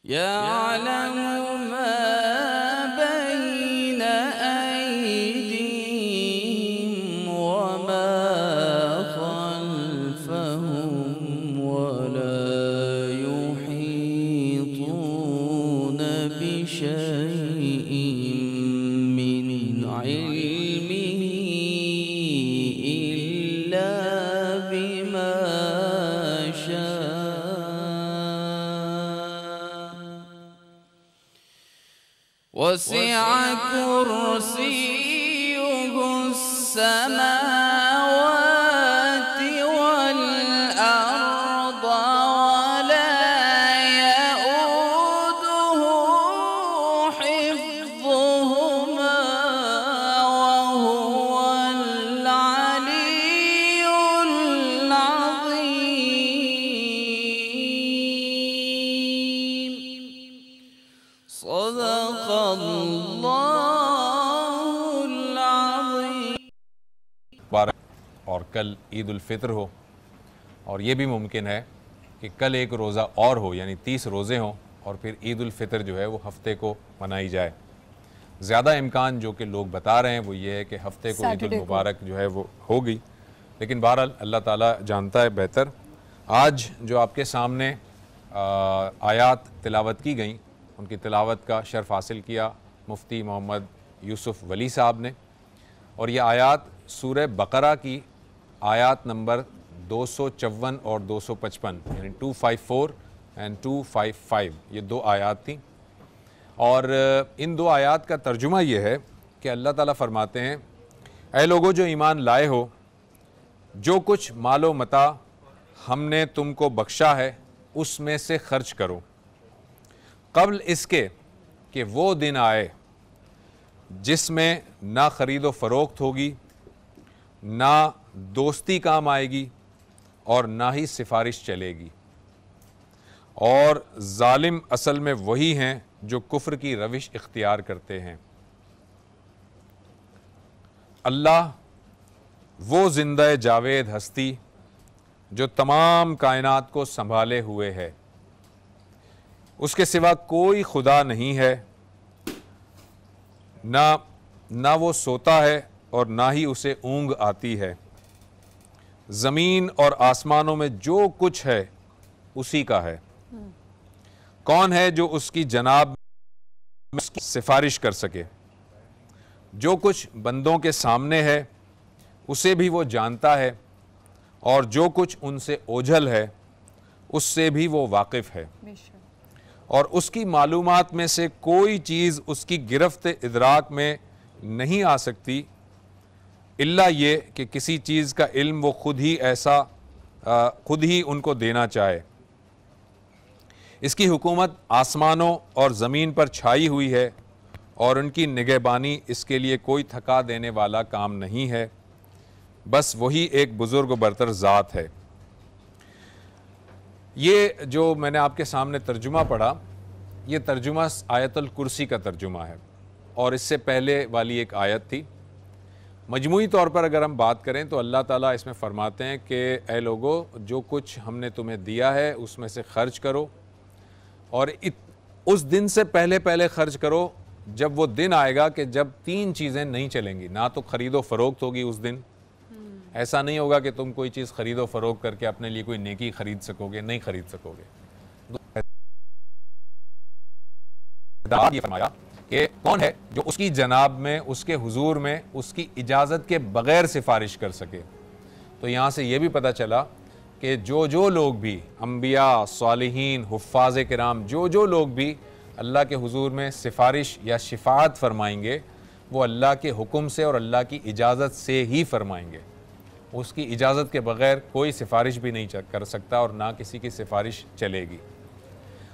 यअलमु मा बैन अयदीहिम व मा खल्फहुम व ला युहीतून बिशैइन मिन इल्मिही इल्ला बिमा वसिअ कुर्सियुहु अस्समावाति वल अर्द वला यऊदुहु हिफ्ज़ुहुमा वहुवल अलियुल अज़ीम। और कल ईद उल फित्र हो, और ये भी मुमकिन है कि कल एक रोज़ा और हो, यानी 30 रोज़े हों और फिर ईद उल फित्र जो है वो हफ्ते को मनाई जाए। ज़्यादा इम्कान जो कि लोग बता रहे हैं वो ये है कि हफ्ते को ईद उल मुबारक जो है वो होगी, लेकिन बहरहाल अल्लाह ताला जानता है बेहतर। आज जो आपके सामने आयात तिलावत की गई, उनकी तिलावत का शर्फ हासिल किया मुफ्ती मोहम्मद यूसुफ वली साहब ने, और ये आयात सूरह बकरा की आयात नंबर 254 और 255 यानी 254 एंड 255, ये दो आयात थी। और इन दो आयात का तर्जुमा ये है कि अल्लाह ताला फरमाते हैं, ऐ लोगों जो ईमान लाए हो, जो कुछ मालो मता हमने तुमको बख्शा है उसमें से खर्च करो, क़ब्ल इसके कि वो दिन आए जिसमें ना ख़रीदो फ़रोख्त होगी, ना दोस्ती काम आएगी और ना ही सिफारिश चलेगी। और ज़ालिम असल में वही हैं जो कुफ्र की रविश इख्तियार करते हैं। अल्लाह वो ज़िंदा जावेद हस्ती जो तमाम कायनात को संभाले हुए है, उसके सिवा कोई खुदा नहीं है, ना वो सोता है और ना ही उसे ऊँग आती है। ज़मीन और आसमानों में जो कुछ है उसी का है। कौन है जो उसकी जनाब में सिफारिश कर सके? जो कुछ बंदों के सामने है उसे भी वो जानता है, और जो कुछ उनसे ओझल है उससे भी वो वाकिफ़ है, और उसकी मालूमात में से कोई चीज़ उसकी गिरफ्त इदराक में नहीं आ सकती इल्ला ये कि किसी चीज़ का इल्म वो खुद ही उनको देना चाहे। इसकी हुकूमत आसमानों और ज़मीन पर छाई हुई है, और उनकी निगहबानी इसके लिए कोई थका देने वाला काम नहीं है, बस वही एक बुज़ुर्ग बरतर ज़ात है। ये जो मैंने आपके सामने तर्जुमा पढ़ा, ये तर्जुमा आयतुल कुर्सी का तर्जुमा है, और इससे पहले वाली एक आयत थी। मजमूई तौर पर अगर हम बात करें तो अल्लाह ताला इसमें फ़रमाते हैं कि ऐ लोगो, जो कुछ हमने तुम्हें दिया है उसमें से खर्च करो, और उस दिन से पहले पहले खर्च करो जब वो दिन आएगा कि जब तीन चीज़ें नहीं चलेंगी। ना तो ख़रीदो फ़रोख्त होगी उस दिन, ऐसा नहीं होगा कि तुम कोई चीज़ ख़रीदो फ़रोख्त करके अपने लिए कोई नेकी ख़रीद सकोगे, नहीं ख़रीद सकोगे। ये फरमाया कि कौन है जो उसकी जनाब में, उसके हुजूर में उसकी इजाज़त के बग़ैर सिफारिश कर सके। तो यहाँ से ये भी पता चला कि जो लोग भी अम्बिया, सालिहीन, हुफ़्फ़ाज़ किराम, जो लोग भी अल्लाह के हुजूर में सिफारिश या शिफ़ाअत फ़रमाएंगे, वो अल्लाह के हुक्म से और अल्लाह की इजाज़त से ही फ़रमाएंगे। उसकी इजाज़त के बग़ैर कोई सिफारिश भी नहीं कर सकता, और ना किसी की सिफारिश चलेगी।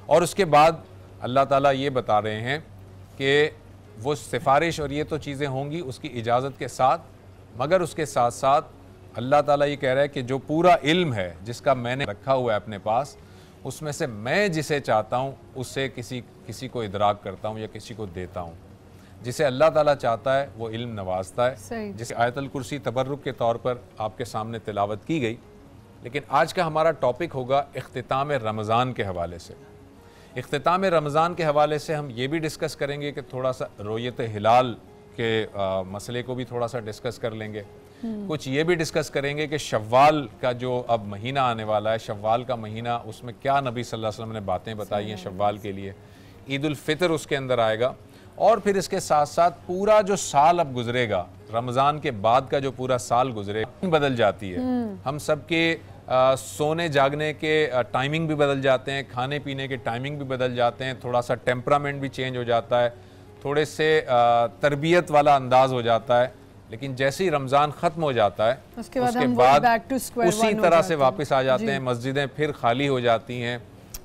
और उसके बाद अल्लाह ताला ये बता रहे हैं कि वो सिफारिश और ये तो चीज़ें होंगी उसकी इजाज़त के साथ, मगर उसके साथ साथ अल्लाह ताला ये कह रहा है कि जो पूरा इल्म है जिसका मैंने रखा हुआ है अपने पास, उसमें से मैं जिसे चाहता हूँ उससे किसी को इदराक करता हूँ या किसी को देता हूँ। जिसे अल्लाह ताला चाहता है वो इल्म नवाजता है। जिसे आयतुल कुर्सी तबर्रुक के तौर पर आपके सामने तिलावत की गई। लेकिन आज का हमारा टॉपिक होगा इख्तिताम रमज़ान के हवाले से। इख्तिताम रमज़ान के हवाले से हम ये भी डिस्कस करेंगे कि थोड़ा सा रोयत हिलाल के मसले को भी थोड़ा सा डिस्कस कर लेंगे। कुछ ये भी डिस्कस करेंगे कि शव्वाल का जो अब महीना आने वाला है, शव्वाल का महीना, उसमें क्या नबी सल्लल्लाहु अलैहि वसल्लम ने बातें बताई हैं शव्वाल के लिए। ईद उल फितर उसके अंदर आएगा, और फिर इसके साथ साथ पूरा जो साल अब गुजरेगा, रमज़ान के बाद का जो पूरा साल गुजरेगा, बदल जाती है। हम सब के सोने जागने के टाइमिंग भी बदल जाते हैं, खाने पीने के टाइमिंग भी बदल जाते हैं, थोड़ा सा टेम्परामेंट भी चेंज हो जाता है, थोड़े से तरबियत वाला अंदाज हो जाता है। लेकिन जैसे ही रमज़ान ख़त्म हो जाता है उसके बाद उसी तरह से वापस आ जाते हैं, मस्जिदें फिर खाली हो जाती हैं,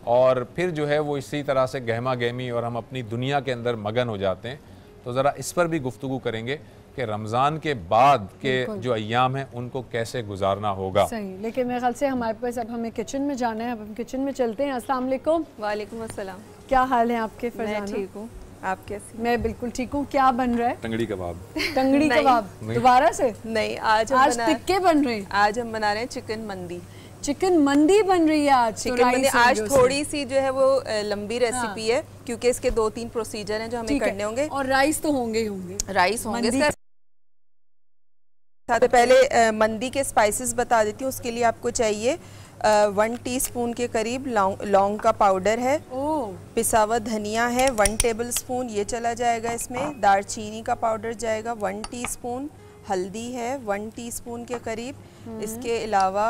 और फिर जो है वो इसी तरह से गहमा गहमी और हम अपनी दुनिया के अंदर मगन हो जाते हैं। तो ज़रा इस पर भी गुफ्तगू करेंगे कि रमज़ान के बाद के जो अय्याम हैं उनको कैसे गुजारना होगा। सही, लेकिन मेरे ख्याल से हमारे पास अब हमें किचन में जाना है, अब हम किचन में चलते हैं। अस्सलाम वालेकुम। वालेकुम अस्सलाम। क्या हाल है आपके फरजाना? मैं ठीक हूँ, आप कैसी? मैं बिल्कुल ठीक हूँ। क्या बन रहा है? तंगड़ी कबाब। तंगड़ी कबाब दोबारा से? नहीं, आज टिक्के बन रहे हैं। आज हम बना रहे हैं चिकन मंदी। चिकन मंदी बन रही है आज। चिकन मंदी आज थोड़ी सी जो है वो लंबी रेसिपी है, क्योंकि इसके 2-3 प्रोसीजर हैं जो हमें करने होंगे, और राइस तो होंगे ही होंगे। राइस होंगे। सबसे पहले मंदी के स्पाइसेस बता देती हूँ। उसके लिए आपको चाहिए 1 टीस्पून के करीब लौंग का पाउडर है, पिसा हुआ धनिया है 1 टेबल स्पून, ये चला जाएगा इसमें। दालचीनी का पाउडर जाएगा 1 टीस्पून, हल्दी है 1 टीस्पून के करीब। इसके अलावा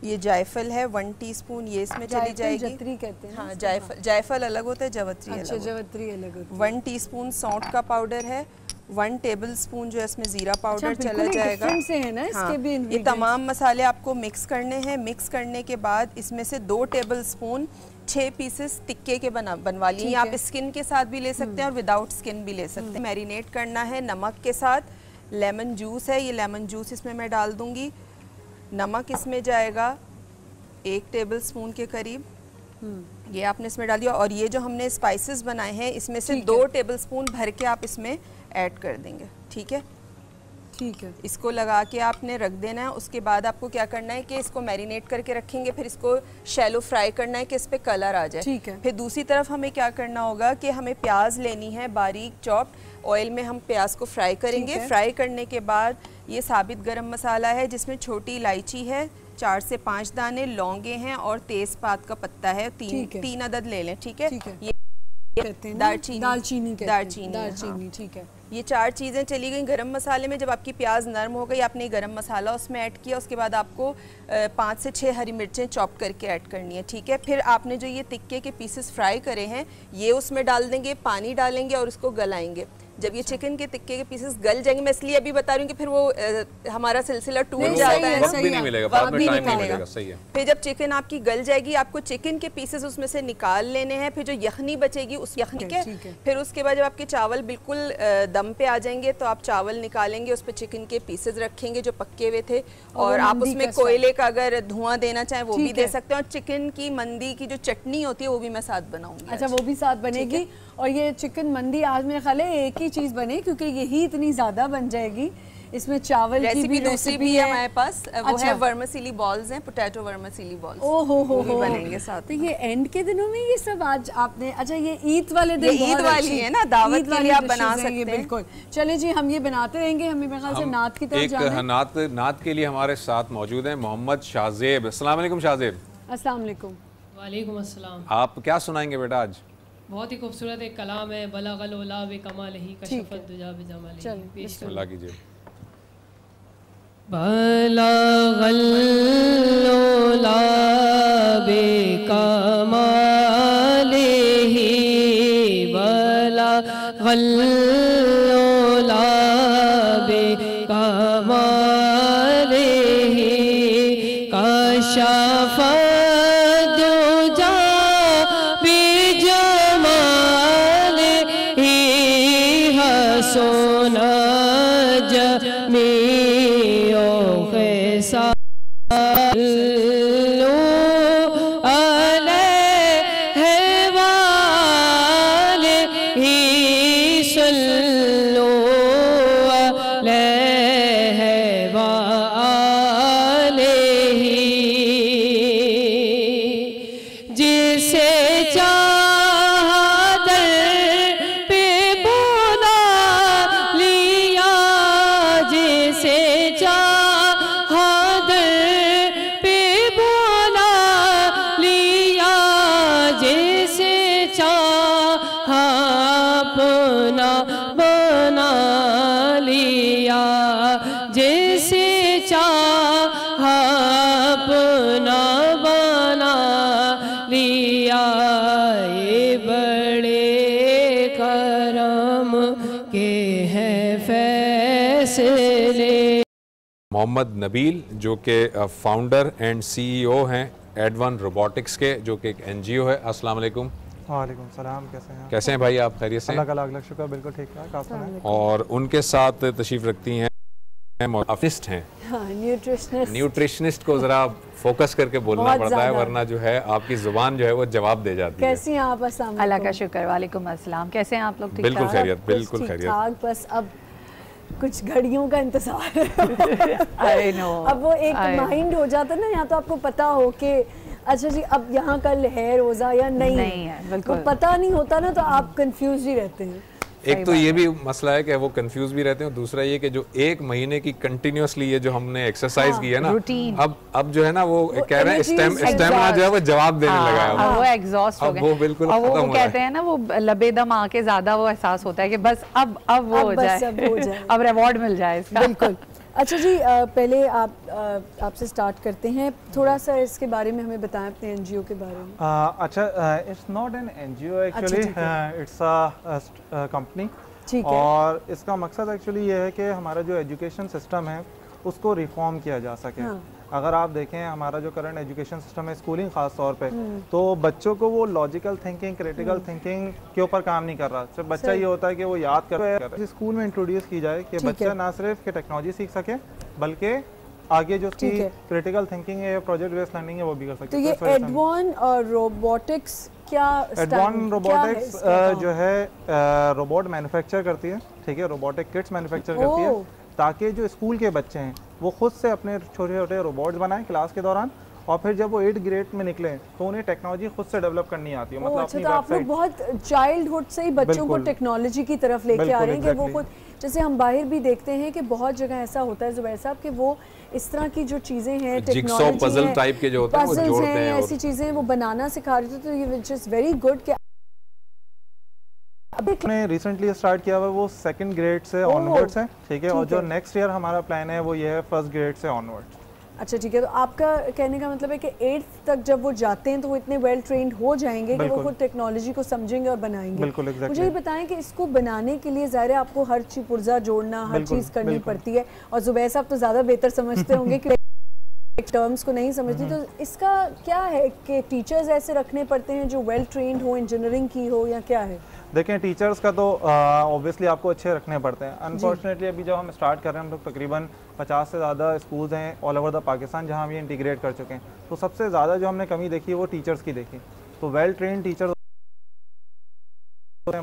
ये जायफल है 1 टीस्पून, ये इसमें चली जाएगी। जवत्री कहते हैं। हाँ, जायफल अलग होता है, जवत्री अलग। अच्छा, जवत्री अलग होती है। 1 टीस्पून सौंठ का पाउडर है, 1 टेबल स्पून जो है इसमें जीरा पाउडर चला जाएगा। से है ना इसके भी ये तमाम मसाले आपको मिक्स करने हैं। मिक्स करने के बाद इसमें से 2 टेबल स्पून 6 पीसेस टिक्के के बनवा लिए। आप स्किन के साथ भी ले सकते हैं और विदाउट स्किन भी ले सकते हैं। मैरिनेट करना है नमक के साथ। लेमन जूस है, ये लेमन जूस इसमें मैं डाल दूंगी। नमक इसमें जाएगा 1 टेबल स्पून के करीब, ये आपने इसमें डाल दिया। और ये जो हमने स्पाइसेस बनाए हैं इसमें से 2 टेबल स्पून भर के आप इसमें ऐड कर देंगे। ठीक है, ठीक है। इसको लगा के आपने रख देना है। उसके बाद आपको क्या करना है कि इसको मैरिनेट करके रखेंगे, फिर इसको शैलो फ्राई करना है कि इस पे कलर आ जाए। ठीक है। फिर दूसरी तरफ हमें क्या करना होगा कि हमें प्याज लेनी है बारीक चॉप्ड। ऑयल में हम प्याज को फ्राई करेंगे। फ्राई करने के बाद ये साबित गरम मसाला है जिसमें छोटी इलायची है 4 से 5 दाने, लौंगे हैं और तेजपात का पत्ता है 3 अदद ले लें। ठीक है, ये दालचीनी, ठीक है। ये 4 चीज़ें चली गई गरम मसाले में। जब आपकी प्याज नरम हो गई, आपने गरम मसाला उसमें ऐड किया। उसके बाद आपको 5 से 6 हरी मिर्चें चॉप करके ऐड करनी है। ठीक है, फिर आपने जो ये टिक्के के पीसेस फ्राई करे हैं ये उसमें डाल देंगे, पानी डालेंगे और उसको गलाएंगे। जब ये चिकन के टिक्के के पीसेस गल जाएंगे, मैं इसलिए अभी बता रही हूँ कि फिर वो हमारा सिलसिला टूट जाता है, वक्त भी नहीं मिलेगा, बाद में टाइम नहीं मिलेगा। सही है। फिर जब चिकन आपकी गल जाएगी, आपको चिकन के पीसेस उसमें से निकाल लेने हैं। फिर जो यखनी बचेगी उस यखनी के, फिर उसके बाद जब आपके चावल बिल्कुल दम पे आ जाएंगे तो आप चावल निकालेंगे, उस पर चिकन के पीसेस रखेंगे जो पक्के हुए थे, और आप उसमें कोयले का अगर धुआं देना चाहें वो भी दे सकते हैं। और चिकन की मंदी की जो चटनी होती है वो भी मैं साथ बनाऊंगी। अच्छा, वो भी साथ बनेगी। और ये चिकन मंदी आज मेरे ख्याल है एक ही चीज़ बने, क्योंकि यही इतनी ज़्यादा बन जाएगी। इसमें चावल की भी दूसरी भी है हमारे पास, वो है वर्मिसेली बॉल्स हैं, पोटैटो वर्मिसेली बॉल्स। ओहो हो बनेंगे साथ। तो ये एंड के दिनों में ये सब आज आपने, अच्छा ये ईद वाले दिन, ईद वाली है ना, दावत के लिए आप बना सकते हैं। बिल्कुल, चले जी, हम ये बनाते रहेंगे। हमें मेरे ख्याल से नात की तरफ जाना है। नात के लिए हमारे साथ मौजूद हैं मोहम्मद शाहजेब। अस्सलाम वालेकुम शाहजेब। अस्सलाम वालेकुम। वालेकुम अस्सलाम। आप क्या सुनाएंगे बेटा आज? बहुत ही खूबसूरत एक कलाम है, बलगल उला बे कमालही कशफत दुजा बे जमालही। बिस्मिल्लाह कीजिए। बलगल उला बे कमालही बलगल उला बे कमालही कशफत मोहम्मद नबील जो कि फाउंडर एंड CEO हैं एडवन रोबोटिक्स के, जो कि एक NGO है। अस्सलाम वालेकुम। वालेकुम सलाम, कैसे हैं भाई आप? खैरियत से? अल्लाह का शुक्र, बिल्कुल ठीक ठाक। आप सुनाएं? और उनके साथ तशरीफ़ रखती हैं न्यूट्रिशनिस्ट हैं। हाँ, न्यूट्रिशनिस्ट को ज़रा फोकस करके बोलना पड़ता है, वरना जो है आपकी ज़ुबान जो है वो जवाब दे जाती है। कैसी हैं आप? अस्सलाम अल्लाह का शुक्र, वालेकुम अस्सलाम। कैसे हैं आप लोग? ठीक बिल्कुल ठाक? खैरियत, बिल्कुल खैरियत। बस अब कुछ घड़ियों का इंतजार I know, अब वो एक माइंड हो जाता है ना, यहाँ तो आपको पता हो कि अच्छा जी अब यहाँ कल है रोजा या नहीं है, बिल्कुल। वो पता नहीं होता ना, तो आप कंफ्यूज ही रहते हैं। एक तो ये भी मसला है कि वो कंफ्यूज भी रहते हैं, दूसरा ये कि जो एक महीने की कंटिन्यूसली ये जो हमने एक्सरसाइज की है ना, अब जो है ना वो कह रहे हैं स्टेमिना जो है वो जवाब देने लगा है, वो एग्जॉस्ट हो गए, वो बिल्कुल और वो कहते हैं ना वो लबेदम आके ज्यादा वो एहसास होता है कि बस अब वो हो जाए, अब रिवॉर्ड मिल जाए इसका। बिल्कुल। अच्छा जी, पहले आपसे स्टार्ट करते हैं, थोड़ा सा इसके बारे में हमें बताएं, अपने NGO के बारे में। अच्छा, it's not an NGO actually, it's a company. ठीक है। और इसका मकसद एक्चुअली ये है कि हमारा जो एजुकेशन सिस्टम है उसको रिफॉर्म किया जा सके। हाँ। अगर आप देखें हमारा जो करंट एजुकेशन सिस्टम है, स्कूलिंग खास तौर पे, तो बच्चों को वो लॉजिकल थिंकिंग, क्रिटिकल थिंकिंग के ऊपर काम नहीं कर रहा। सिर्फ बच्चा ये होता है कि वो याद कर रहा है। स्कूल में इंट्रोड्यूस की जाए कि बच्चा ना सिर्फ टेक्नोलॉजी सीख सके, बल्कि आगे जो उसकी क्रिटिकल थिंकिंग है या प्रोजेक्ट बेस्ड लर्निंग है वो भी कर सके। तो ये एडवान रोबोटिक्स क्या? एडवान रोबोटिक्स जो है रोबोट मैन्युफैक्चर करती है, ठीक है, रोबोटिक किट्स मैन्युफैक्चर करती है, ताकि जो स्कूल के बच्चे हैं वो खुद से अपने छोटे छोटे रोबोट्स बनाएं क्लास के दौरान, और फिर जब वो 8th ग्रेड में निकले तो उन्हें टेक्नोलॉजी खुद से डेवलप करनी आती है। मतलब अच्छा, तो आप लोग बहुत चाइल्डहुड से ही बच्चों को टेक्नोलॉजी की तरफ लेके आ रहे हैं कि वो खुद, जैसे हम बाहर भी देखते हैं कि बहुत जगह ऐसा होता है ज़ुबैर साहब कि वो इस तरह की जो चीज़ें हैं, टेक्नोलॉजी पजल टाइप के जो होते हैं वो जोड़ते हैं, ऐसी चीज़ें वो बनाना सिखा रहे थे, तो ये विच इज़ वेरी गुड। कि हमने रिसेंटली स्टार्ट किया हुआ वो 2nd ग्रेड से ऑनवर्ड्स है, ठीक है, और जो नेक्स्ट ईयर हमारा प्लान है वो ये है 1st ग्रेड से ऑनवर्ड्स। अच्छा, ठीक है। तो आपका कहने का मतलब है कि 8th तक जब वो जाते हैं तो वो इतने वेल ट्रेंड हो जाएंगे कि वो खुद टेक्नोलॉजी को समझेंगे और बनाएंगे। बिल्कुल, मुझे ये बताएं कि इसको बनाने के लिए ज़ाहिर है आपको हर चीज़ पुर्जा जोड़ना, हर चीज़ करनी पड़ती है, और ज़ुबैर साहब तो ज़्यादा बेहतर समझते होंगे कि टर्म्स को नहीं समझती, तो इसका क्या है कि टीचर्स ऐसे रखने पड़ते हैं जो वेल ट्रेंड हो, इंजीनियरिंग की हो, या क्या है? देखें, टीचर्स का तो ऑब्वियसली आपको अच्छे रखने पड़ते हैं। अनफॉर्चुनेटली अभी जब हम स्टार्ट कर रहे हैं, हम लोग तकरीबन 50 से ज़्यादा स्कूल्स हैं ऑल ओवर द पाकिस्तान जहां हम ये इंटीग्रेट कर चुके हैं, तो सबसे ज़्यादा जो हमने कमी देखी है वो टीचर्स की देखी। तो वेल ट्रेंड टीचर्स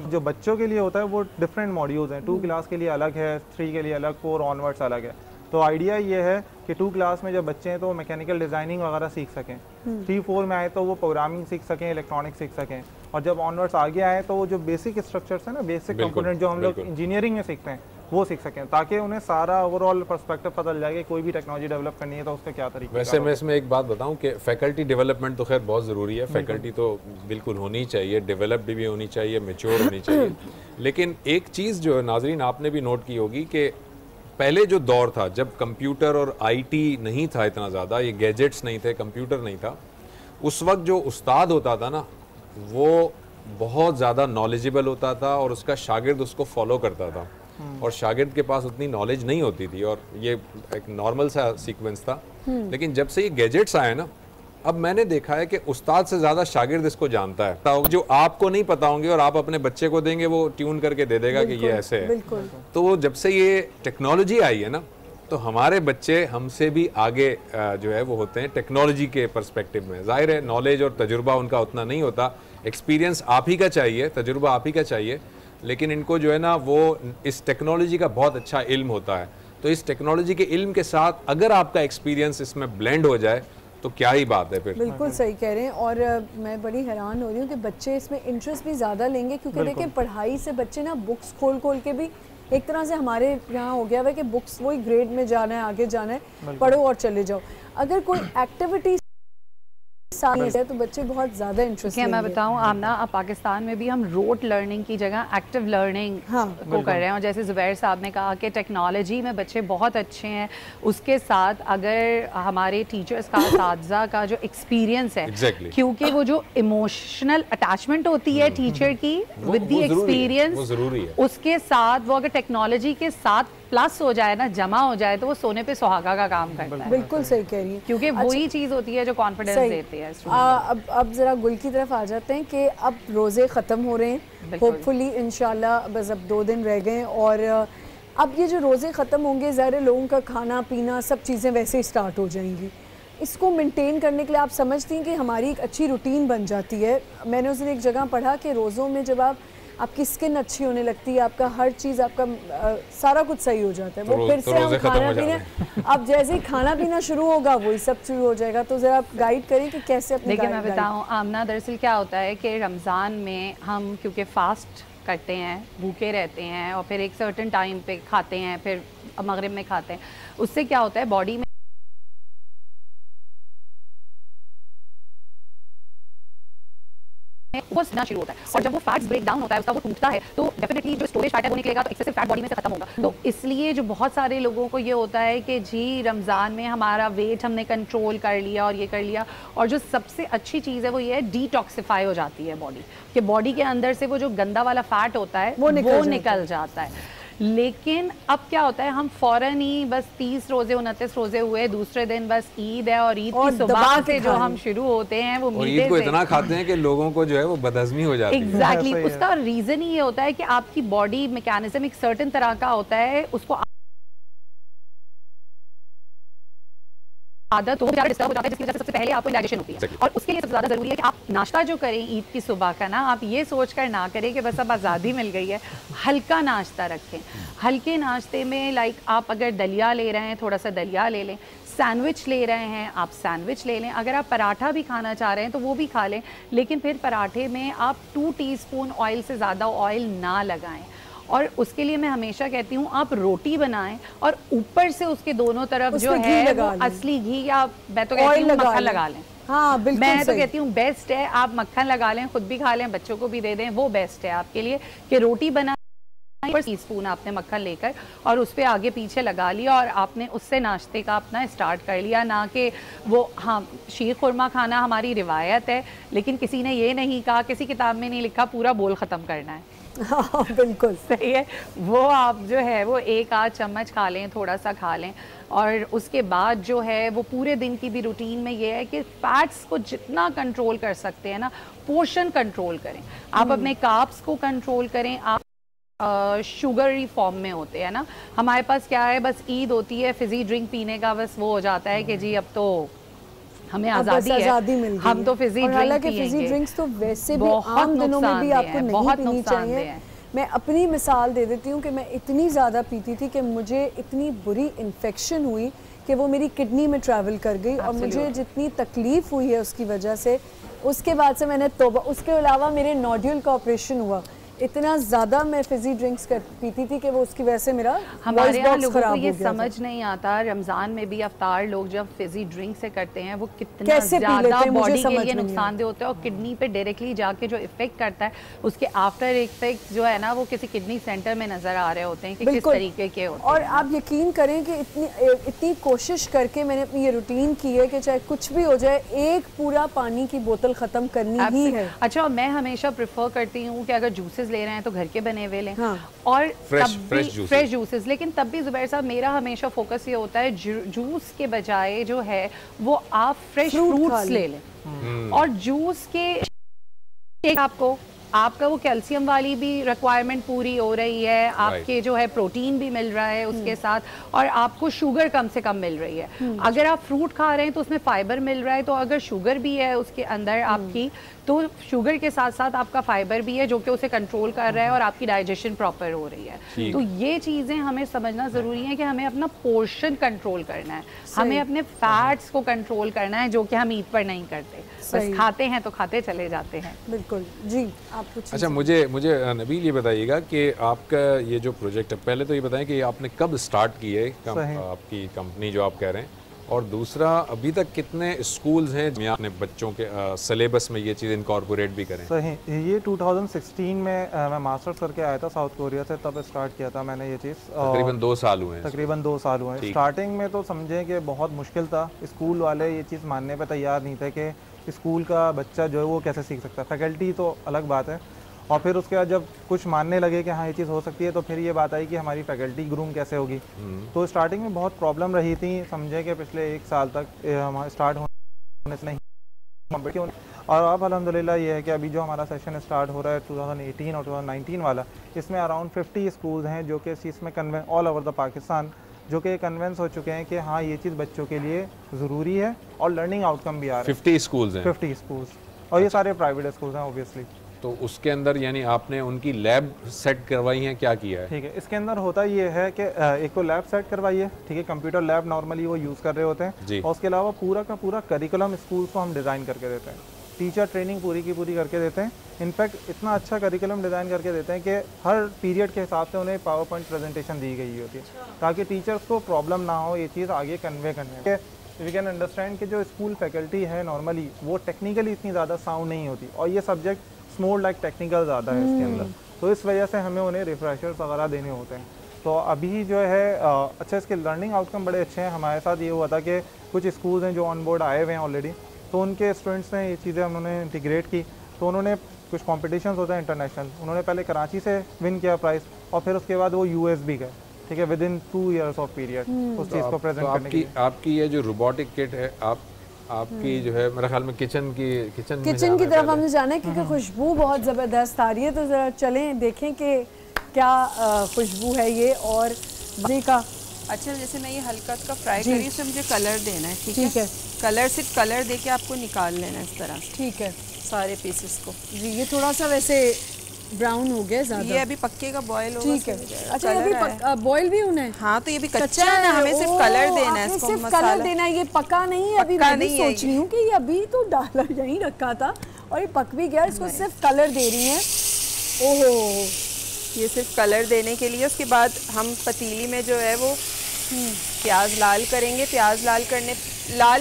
जो बच्चों के लिए होता है वो डिफरेंट मॉड्यूल्स हैं, 2 क्लास के लिए अलग है, 3 के लिए अलग, 4 ऑनवर्ड्स अलग है। तो आइडिया ये है कि 2 क्लास में जब बच्चे हैं तो वो मैकेनिकल डिज़ाइनिंग वगैरह सीख सकें, 3-4 में आए तो वो प्रोग्रामिंग सीख सकें, इलेक्ट्रॉनिक्स सीख सकें, और जब ऑनवर्ड्स आगे आए तो वो जो बेसिक स्ट्रक्चर्स हैं ना, बेसिक कंपोनेंट जो हम लोग इंजीनियरिंग में सीखते हैं वो सीख सकें, ताकि उन्हें सारा ओवरऑल पर्सपेक्टिव पता चल जाए कि कोई भी टेक्नोलॉजी डेवलप करनी है तो उसका क्या तरीका। वैसे मैं इसमें एक बात बताऊं कि फैकल्टी डेवलपमेंट तो खैर बहुत ज़रूरी है, फैकल्टी तो बिल्कुल होनी चाहिए, डेवलप भी होनी चाहिए, मैच्योर होनी चाहिए, लेकिन एक चीज़ जो है नाजरीन आपने भी नोट की होगी कि पहले जो दौर था जब कंप्यूटर और IT नहीं था इतना ज़्यादा, ये गैजेट्स नहीं थे, कंप्यूटर नहीं था, उस वक्त जो उस्ताद होता था ना वो बहुत ज़्यादा नॉलेजेबल होता था और उसका शागिर्द उसको फॉलो करता था, और शागिर्द के पास उतनी नॉलेज नहीं होती थी, और ये एक नॉर्मल सा सीक्वेंस था। लेकिन जब से ये गैजेट्स आए ना, अब मैंने देखा है कि उस्ताद से ज़्यादा शागिर्द इसको जानता है। जो आपको नहीं पता होंगे और आप अपने बच्चे को देंगे वो ट्यून करके दे देगा कि ये ऐसे है। तो जब से ये टेक्नोलॉजी आई है ना, तो हमारे बच्चे हमसे भी आगे जो है वो होते हैं टेक्नोलॉजी के पर्सपेक्टिव में। जाहिर है नॉलेज और तजुर्बा उनका उतना नहीं होता, एक्सपीरियंस आप ही का चाहिए, तजुर्बा आप ही का चाहिए, लेकिन इनको जो है ना वो इस टेक्नोलॉजी का बहुत अच्छा इल्म होता है। तो इस टेक्नोलॉजी के इल्म के साथ अगर आपका एक्सपीरियंस इसमें ब्लेंड हो जाए तो क्या ही बात है फिर। बिल्कुल सही कह रहे हैं, और मैं बड़ी हैरान हो रही हूँ कि बच्चे इसमें इंटरेस्ट भी ज़्यादा लेंगे, क्योंकि देखिए पढ़ाई से बच्चे ना बुक्स खोल खोल के भी एक तरह से हमारे यहाँ हो गया है कि बुक्स वही ग्रेड में जाना है, आगे जाना है, पढ़ो और चले जाओ। अगर कोई एक्टिविटी है तो बच्चे बहुत ज़्यादा इंटरेस्ट लेंगे। मैं बताऊं आमना, अब पाकिस्तान में भी हम रोट लर्निंग की जगह एक्टिव लर्निंग को कर रहे हैं, और जैसे ज़ुबैर साहब ने कहा कि टेक्नोलॉजी में बच्चे बहुत अच्छे हैं, उसके साथ अगर हमारे टीचर्स का असातिज़ा का जो एक्सपीरियंस है, क्योंकि वो जो इमोशनल अटैचमेंट होती है टीचर की विद द एक्सपीरियंस, उसके साथ वो अगर टेक्नोलॉजी के साथ प्लस हो जाए ना, जमा हो जाए, तो वो सोने पे सुहागा का काम करता है। बिल्कुल सही कह रही है, क्योंकि वही चीज़ होती है जो कॉन्फिडेंस देती है। अब ज़रा गुल की तरफ आ जाते हैं कि अब रोज़े ख़त्म हो रहे हैं, होपफुली इंशाल्लाह, बस अब 2 दिन रह गए, और अब ये जो रोज़े ख़त्म होंगे, ज़ाहिर लोगों का खाना पीना सब चीज़ें वैसे ही स्टार्ट हो जाएंगी। इसको मेंटेन करने के लिए आप समझती हैं कि हमारी एक अच्छी रूटीन बन जाती है? मैंने उस दिन एक जगह पढ़ा कि रोज़ों में जब आपकी स्किन अच्छी होने लगती है, आपका हर चीज़, आपका सारा कुछ सही हो जाता है। वो फिर से हम खाना पीना, अब जैसे ही खाना पीना शुरू होगा वही सब शुरू हो जाएगा। तो ज़रा आप गाइड करें कि कैसे अपने। देखिए मैं बताऊँ आमना, दरअसल क्या होता है कि रमज़ान में हम क्योंकि फास्ट करते हैं, भूखे रहते हैं, और फिर एक सर्टेन टाइम पे खाते हैं, फिर मगरिब में खाते हैं, उससे क्या होता है बॉडी में वो शुरू होता है, और जब वो फैट्स ब्रेक डाउन होता है, उसका वो टूटता है, तो डेफिनेटली जो स्टोरेज फैट है वो निकलेगा, तो एक्सेसिव फैट बॉडी में से खत्म होगा। तो इसलिए जो बहुत सारे लोगों को ये होता है कि जी रमज़ान में हमारा वेट हमने कंट्रोल कर लिया और ये कर लिया, और जो सबसे अच्छी चीज़ है वो ये है डिटॉक्सिफाई हो जाती है बॉडी, कि बॉडी के अंदर से वो जो गंदा वाला फैट होता है वो निकल जाता है। लेकिन अब क्या होता है, हम फ़ौरन ही बस 30 रोजे 29 रोजे हुए, दूसरे दिन बस ईद है, और ईद की सुबह से जो हम शुरू होते हैं वो मीठे ईद को इतना खाते हैं कि लोगों को जो है वो बदहज़मी हो जाती है। एग्जैक्टली, उसका रीज़न ही ये होता है कि आपकी बॉडी मैकेनिज्म एक सर्टेन तरह का होता है, उसको आदत तो ज़्यादा डिस्टर्ब हो जाता है, जिसकी वजह से सबसे पहले आपको डाइजेशन होती है। और उसके लिए सबसे ज़्यादा ज़रूरी है कि आप नाश्ता जो करें ईद की सुबह का ना, आप ये सोच कर ना करें कि बस अब आज़ादी मिल गई है, हल्का नाश्ता रखें। हल्के नाश्ते में लाइक आप अगर दलिया ले रहे हैं, थोड़ा सा दलिया ले लें, सैंडविच ले रहे हैं आप सैंडविच ले लें, अगर आप पराठा भी खाना चाह रहे हैं तो वो भी खा लें, लेकिन फिर पराठे में आप 2 टीस्पून ऑयल से ज़्यादा ऑयल ना लगाएं। और उसके लिए मैं हमेशा कहती हूँ आप रोटी बनाएं और ऊपर से उसके दोनों तरफ जो है वो असली घी, या मैं तो कहती हूँ मक्खन लगा लें। हाँ बिल्कुल, मैं तो कहती हूँ बेस्ट है, आप मक्खन लगा लें, खुद भी खा लें, बच्चों को भी दे दें, वो बेस्ट है आपके लिए। कि रोटी बना टीस्पून आपने मक्खन लेकर और उस पर आगे पीछे लगा लिया और आपने उससे नाश्ते का अपना स्टार्ट कर लिया, ना कि वो हाँ शीर खुरमा खाना हमारी रिवायत है, लेकिन किसी ने ये नहीं कहा, किसी किताब में नहीं लिखा पूरा बोल ख़त्म करना है। हाँ बिल्कुल सही है, वो आप जो है वो 1 आध चम्मच खा लें, थोड़ा सा खा लें, और उसके बाद जो है वो पूरे दिन की भी रूटीन में ये है कि फैट्स को जितना कंट्रोल कर सकते हैं ना, पोर्शन कंट्रोल करें, आप अपने कार्ब्स को कंट्रोल करें। आप शुगरी फॉर्म में होते हैं ना, हमारे पास क्या है, बस ईद होती है, फिजी ड्रिंक पीने का बस वो हो जाता है कि जी अब तो हमें आज़ादी है, हम तो फिजी ड्रिंक पिएंगे। फिजी ड्रिंक्स तो वैसे भी आम दिनों में भी आपको नहीं पीनी चाहिए। मैं अपनी मिसाल दे देती हूँ कि मैं इतनी ज़्यादा पीती थी कि मुझे इतनी बुरी इन्फेक्शन हुई कि वो मेरी किडनी में ट्रैवल कर गई, और मुझे जितनी तकलीफ़ हुई है उसकी वजह से, उसके बाद से मैंने तौबा। उसके अलावा मेरे नोड्यूल का ऑपरेशन हुआ, इतना ज़्यादा मैं फिजी ड्रिंक्स पीती थी कि वो उसकी वजह से मेरा हमारे यहाँ लोगों को ये समझ नहीं आता, रमज़ान में भी अफ्तार लोग जब फिजी ड्रिंक से करते हैं वो कितना ज़्यादा बॉडी के लिए नुकसानदेह होता है, और किडनी पे डायरेक्टली जाके जो इफेक्ट करता है उसके आफ्टर इफेक्ट जो है ना वो किसी किडनी सेंटर में नज़र आ रहे होते हैं कि किस तरीके के होते हैं। और आप यकीन करें कि इतनी कोशिश करके मैंने अपनी ये रूटीन की है कि चाहे कुछ भी हो जाए, एक पूरा पानी की बोतल ख़त्म करनी ही है। अच्छा, मैं हमेशा प्रेफर करती हूँ कि अगर जूसेस ले रहे हैं तो घर के बने हुए लें, हाँ। और फ्रेश जूसेस, लेकिन तब भी जुबैर साहब मेरा हमेशा फोकस ये होता है जूस के बजाय जो है वो आप फ्रेश फ्रूट्स ले लें, और जूस के आपका वो कैल्शियम वाली भी रिक्वायरमेंट पूरी हो रही है, आपके जो है प्रोटीन भी मिल रहा है उसके साथ, और आपको शुगर कम से कम मिल रही है। अगर आप फ्रूट खा रहे हैं तो उसमें फाइबर मिल रहा है, तो अगर शुगर भी है उसके अंदर आपकी, तो शुगर के साथ साथ आपका फाइबर भी है जो कि उसे कंट्रोल कर रहा है और आपकी डाइजेशन प्रॉपर हो रही है। तो ये चीज़ें हमें समझना ज़रूरी है कि हमें अपना पोर्शन कंट्रोल करना है, हमें अपने फैट्स को कंट्रोल करना है, जो कि हम ईद पर नहीं करते, बस खाते हैं तो खाते चले जाते हैं। बिल्कुल जी, आप कुछ। अच्छा, मुझे नबील ये बताइएगा कि आपका ये जो प्रोजेक्ट है, पहले तो ये बताएं कि आपने कब स्टार्ट की है आपकी कंपनी जो आप कह रहे हैं, और दूसरा अभी तक कितने स्कूल्स हैं जिनमें आपने बच्चों के सिलेबस में ये चीज़ इनकॉर्पोरेट भी करें? सही, ये 2016 में मैं मास्टर्स करके आया था साउथ कोरिया से, तब स्टार्ट किया था मैंने ये चीज़। तकरीबन 2 साल हुए हैं। तकरीबन 2 साल हुए हैं। स्टार्टिंग में तो समझें कि बहुत मुश्किल था, स्कूल वाले ये चीज़ मानने पर तैयार नहीं थे कि स्कूल का बच्चा जो है वो कैसे सीख सकता है। फैकल्टी तो अलग बात है, और फिर उसके बाद जब कुछ मानने लगे कि हाँ ये चीज़ हो सकती है, तो फिर ये बात आई कि हमारी फैकल्टी ग्रूम कैसे होगी। तो स्टार्टिंग में बहुत प्रॉब्लम रही थी, समझे कि पिछले 1 साल तक हमारे स्टार्ट होने से नहीं। और अब अल्हम्दुलिल्लाह ये है कि अभी जो हमारा सेशन स्टार्ट हो रहा है 2018 और 2019 वाला, इसमें अराउंड 50 स्कूल्स हैं जो कि इस चीज़ में ऑल ओवर द पाकिस्तान जो कि कन्वेंस हो चुके हैं कि हाँ ये चीज़ बच्चों के लिए ज़रूरी है और लर्निंग आउटकम भी आ रहा है। 50 स्कूल्स हैं? 50 स्कूल्स, और ये सारे प्राइवेट स्कूल्स हैं ऑब्वियसली। तो उसके अंदर यानी आपने उनकी लैब सेट करवाई है, क्या किया है? ठीक है, इसके अंदर होता ये है कि एक तो लैब सेट करवाई है, ठीक है, कंप्यूटर लैब नॉर्मली वो यूज़ कर रहे होते हैं, और उसके अलावा पूरा का पूरा करिकुलम स्कूल्स को हम डिज़ाइन करके देते हैं। टीचर ट्रेनिंग पूरी की पूरी करके देते हैं। इनफैक्ट इतना अच्छा करिकुलम डिज़ाइन करके देते हैं कि हर पीरियड के हिसाब से उन्हें पावर पॉइंट प्रेजेंटेशन दी गई होती है, ताकि टीचर्स को प्रॉब्लम ना हो ये चीज़ आगे कन्वे करने के। वी कैन अंडरस्टैंड कि जो स्कूल फैकल्टी है नॉर्मली वो टेक्निकली इतनी ज़्यादा साउंड नहीं होती, और ये सब्जेक्ट मोर लाइक टेक्निकल ज़्यादा है इसके अंदर, तो इस वजह से हमें उन्हें रिफ्रेशर्स वगैरह देने होते हैं। तो अभी जो है अच्छा इसके लर्निंग आउटकम बड़े अच्छे हैं। हमारे साथ ये हुआ था कि कुछ स्कूल्स हैं जो ऑन बोर्ड आए हुए हैं ऑलरेडी, तो उनके स्टूडेंट्स ने ये चीज़ें उन्होंने इंटीग्रेट की, तो उन्होंने कुछ कॉम्पिटिशन्स होते हैं इंटरनेशनल, उन्होंने पहले कराची से विन किया प्राइज़, और फिर उसके बाद वो यूएस भी गए, ठीक है, with in 2 years of period उस चीज़ को प्रेजेंट करने के लिए। आपकी ये जो रोबोटिक किट है, आपकी जो है मेरे ख्याल में किचन की तरफ हमने जाना है, क्योंकि खुशबू बहुत ज़बरदस्त आ रही है, तो ज़रा चलें देखें कि क्या खुशबू है ये। और का अच्छा, जैसे मैं ये हल्का का फ्राई करी, इसमें मुझे कलर देना है, ठीक है। कलर सिर्फ कलर देके आपको निकाल लेना है इस तरह, ठीक है, सारे पीसेस को। जी ये थोड़ा सा वैसे ब्राउन हो गया ज़्यादा, ये अभी पक्के का बॉयल होगा, ठीक है। अच्छा ये अभी बॉयल भी होना है? हाँ, तो ये भी कच्चा है ना, हमें सिर्फ कलर देना है इसको, सिर्फ कलर देना है, ये पका नहीं है। अभी मैं भी सोच रही हूँ कि ये अभी तो डाला यहीं रखा था और ये पक भी गया, इसको सिर्फ कलर दे रही हैं। ओहो, ये सिर्फ कलर देने के लिए। उसके बाद हम पतीली में जो है वो प्याज लाल करेंगे। प्याज लाल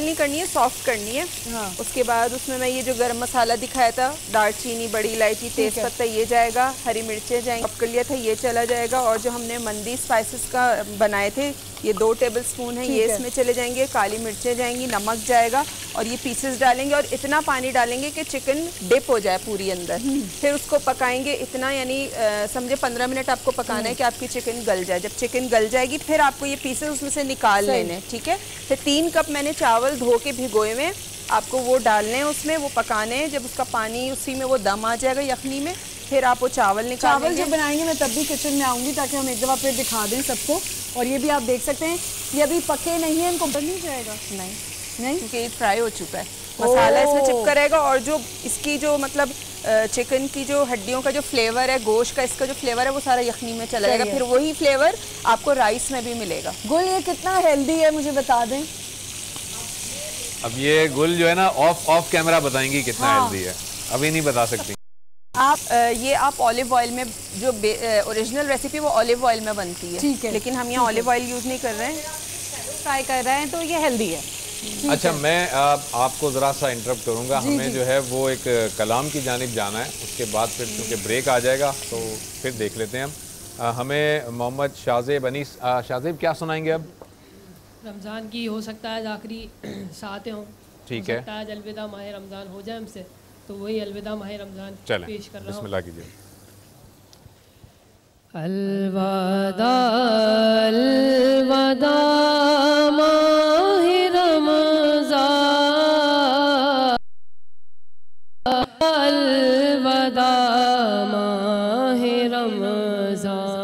नहीं करनी है, सॉफ्ट करनी है। हाँ। उसके बाद उसमें मैं ये जो गरम मसाला दिखाया था, दालचीनी, बड़ी इलायची, तेज़पत्ता, ये जाएगा, हरी मिर्चें जाएंगी, कर लिया था ये चला जाएगा, और जो हमने मंदी स्पाइसेस का बनाए थे ये 2 टेबलस्पून है, ये इसमें चले जाएंगे, काली मिर्चें जाएंगी, नमक जाएगा, और ये पीसेस डालेंगे, और इतना पानी डालेंगे कि चिकन डिप हो जाए पूरी अंदर। फिर उसको पकाएंगे इतना, यानी समझे 15 मिनट आपको पकाना है कि आपकी चिकन गल जाए। जब चिकन गल जाएगी फिर आपको ये पीसेस उसमें से निकाल लेने, ठीक है। फिर 3 कप मैंने चावल धो के भिगोए हुए, आपको वो डालने हैं उसमें, वो पकाने हैं। जब उसका पानी उसी में वो दम आ जाएगा यखनी में, फिर आप वो चावल निकालेंगे। चावल जब बनाएंगे मैं तब भी किचन में आऊँगी, ताकि हम एक दफ़ा फिर दिखा दें सबको। और ये भी आप देख सकते हैं, ये अभी पके नहीं है, इनको बन नहीं जाएगा, नहीं, क्योंकि ये फ्राई हो चुका है, मसाला इसमें चिपका रहेगा, और जो इसकी जो मतलब चिकन की जो हड्डियों का जो फ्लेवर है, गोश्त का इसका जो फ्लेवर है, वो सारा यखनी में चला जाएगा। फिर वही फ्लेवर आपको राइस में भी मिलेगा। गुल ये कितना हेल्दी है मुझे बता दें। अब ये गुल जो है ना ऑफ कैमरा बताएंगी कितना हेल्दी है, अभी नहीं बता सकती आप ऑलिव ऑयल में, जो ओरिजिनल रेसिपी वो ऑलिव ऑयल में बनती है, ठीक है, लेकिन हम यहाँ ऑलिव ऑयल यूज़ नहीं कर रहे हैं, फ्राई कर रहे हैं, तो ये हेल्दी है। अच्छा, मैं आपको ज़रा सा इंटरप्ट करूँगा, हमें जो है वो एक कलाम की जानिब जाना है, उसके बाद फिर क्योंकि ब्रेक आ जाएगा तो फिर देख लेते हैं हम। हमें मोहम्मद शाहजेब अनीस, शाहजेब क्या सुनाएंगे अब? रमज़ान की हो सकता है आखिरी सातें हों, ठीक है, आज अलविदा माह रमज़ान हो जाए हमसे, तो वही अलविदा माह रमज़ान पेश कर रहा हूँ। बिस्मिल्लाह कीजिए। अलविदा अलविदा माह रमज़ान, अलविदा माह रमज़ान,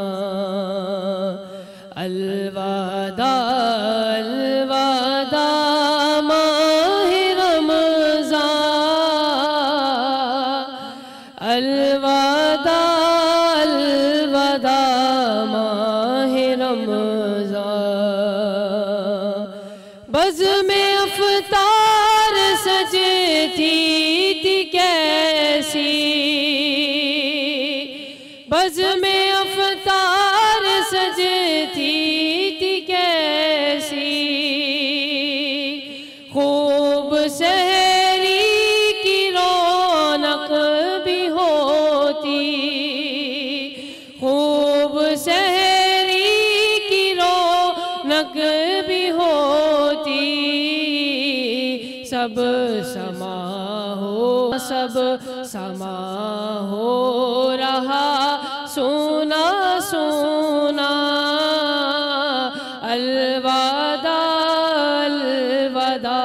अलविदा अलविदा माह रमज़ान, अलविदा अलविदा माह रमज़ान। बज़ में अफ़तार सजती थी कैसी, बज़ में अफ़तार सजती थी कैसी, खूब सहरी की रौनक भी होती, खूब सहरी की रौनक भी होती, सब समा हो, सब समा हो रहा सोना सोना। अलविदा अलविदा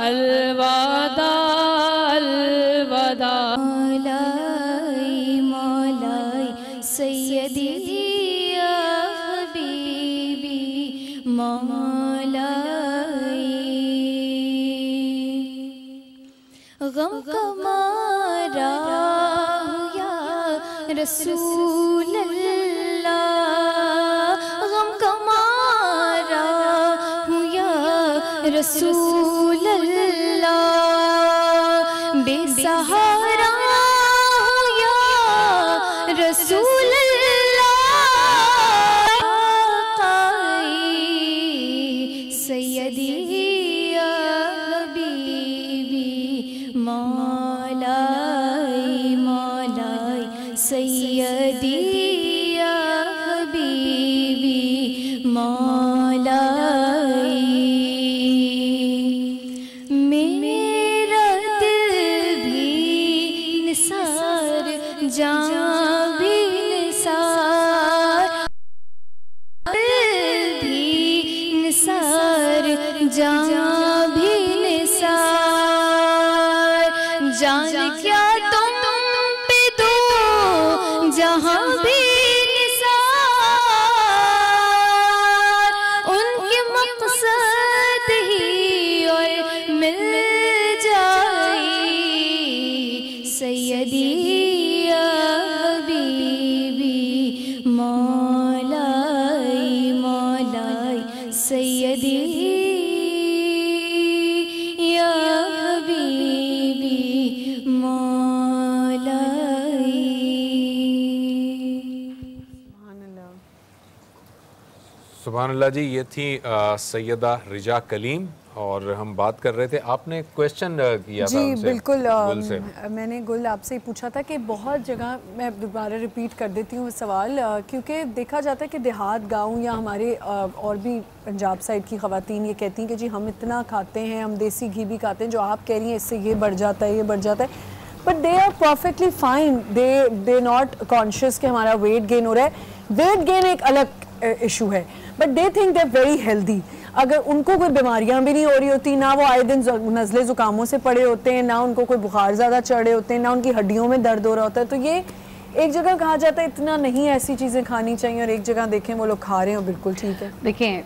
अलविदा अलविदा। मौलाई मौलाई सैयदी या हबीबी मौलाई। गम का मारा या रसूल अल्लाह, गम का मारा या रसूल अल्लाह। बेसहारा या रसूल अल्लाह। सैयदी या हबीबी मौलाई मौलाई सैयदी या हबीबी मौलाई। मेरा दिल भी निसार जान भी निसार, दिल भी निसार जान भी निसार। जान क्या तुम पे दो जहां भी निसार, उनके मकसद ही और मिल जाए। सैयदी या हबीबी मौलाई मौलाई सैयदी या हबीबी मौलाई। सुभान अल्लाह जी, ये थी सैयदा रिजा कलीम और हम बात कर रहे थे, आपने क्वेश्चन किया था जी उनसे, बिल्कुल। गुल से। मैंने गुल आपसे पूछा था कि बहुत जगह, मैं दोबारा रिपीट कर देती हूँ सवाल, क्योंकि देखा जाता है कि देहात गांव या हमारे और भी पंजाब साइड की ख़वातीन ये कहती हैं कि जी हम इतना खाते हैं, हम देसी घी भी खाते हैं, जो आप कह रही हैं इससे ये बढ़ जाता है, ये बढ़ जाता है, but they are perfectly fine, they not conscious कि हमारा वेट गेन हो रहा है। वेट गेन एक अलग इशू है, but they think they are very healthy. अगर उनको कोई बीमारियां भी नहीं हो रही होती, ना वो आए दिन नज़ले ज़ुकामों से पड़े होते हैं, ना उनको कोई बुखार ज़्यादा चढ़े होते हैं, ना उनकी हड्डियों में दर्द हो रहा होता है, तो ये एक जगह कहा जाता है इतना नहीं ऐसी चीज़ें खानी चाहिए, और एक जगह देखें वो लोग खा रहे हो, बिल्कुल ठीक है। देखें,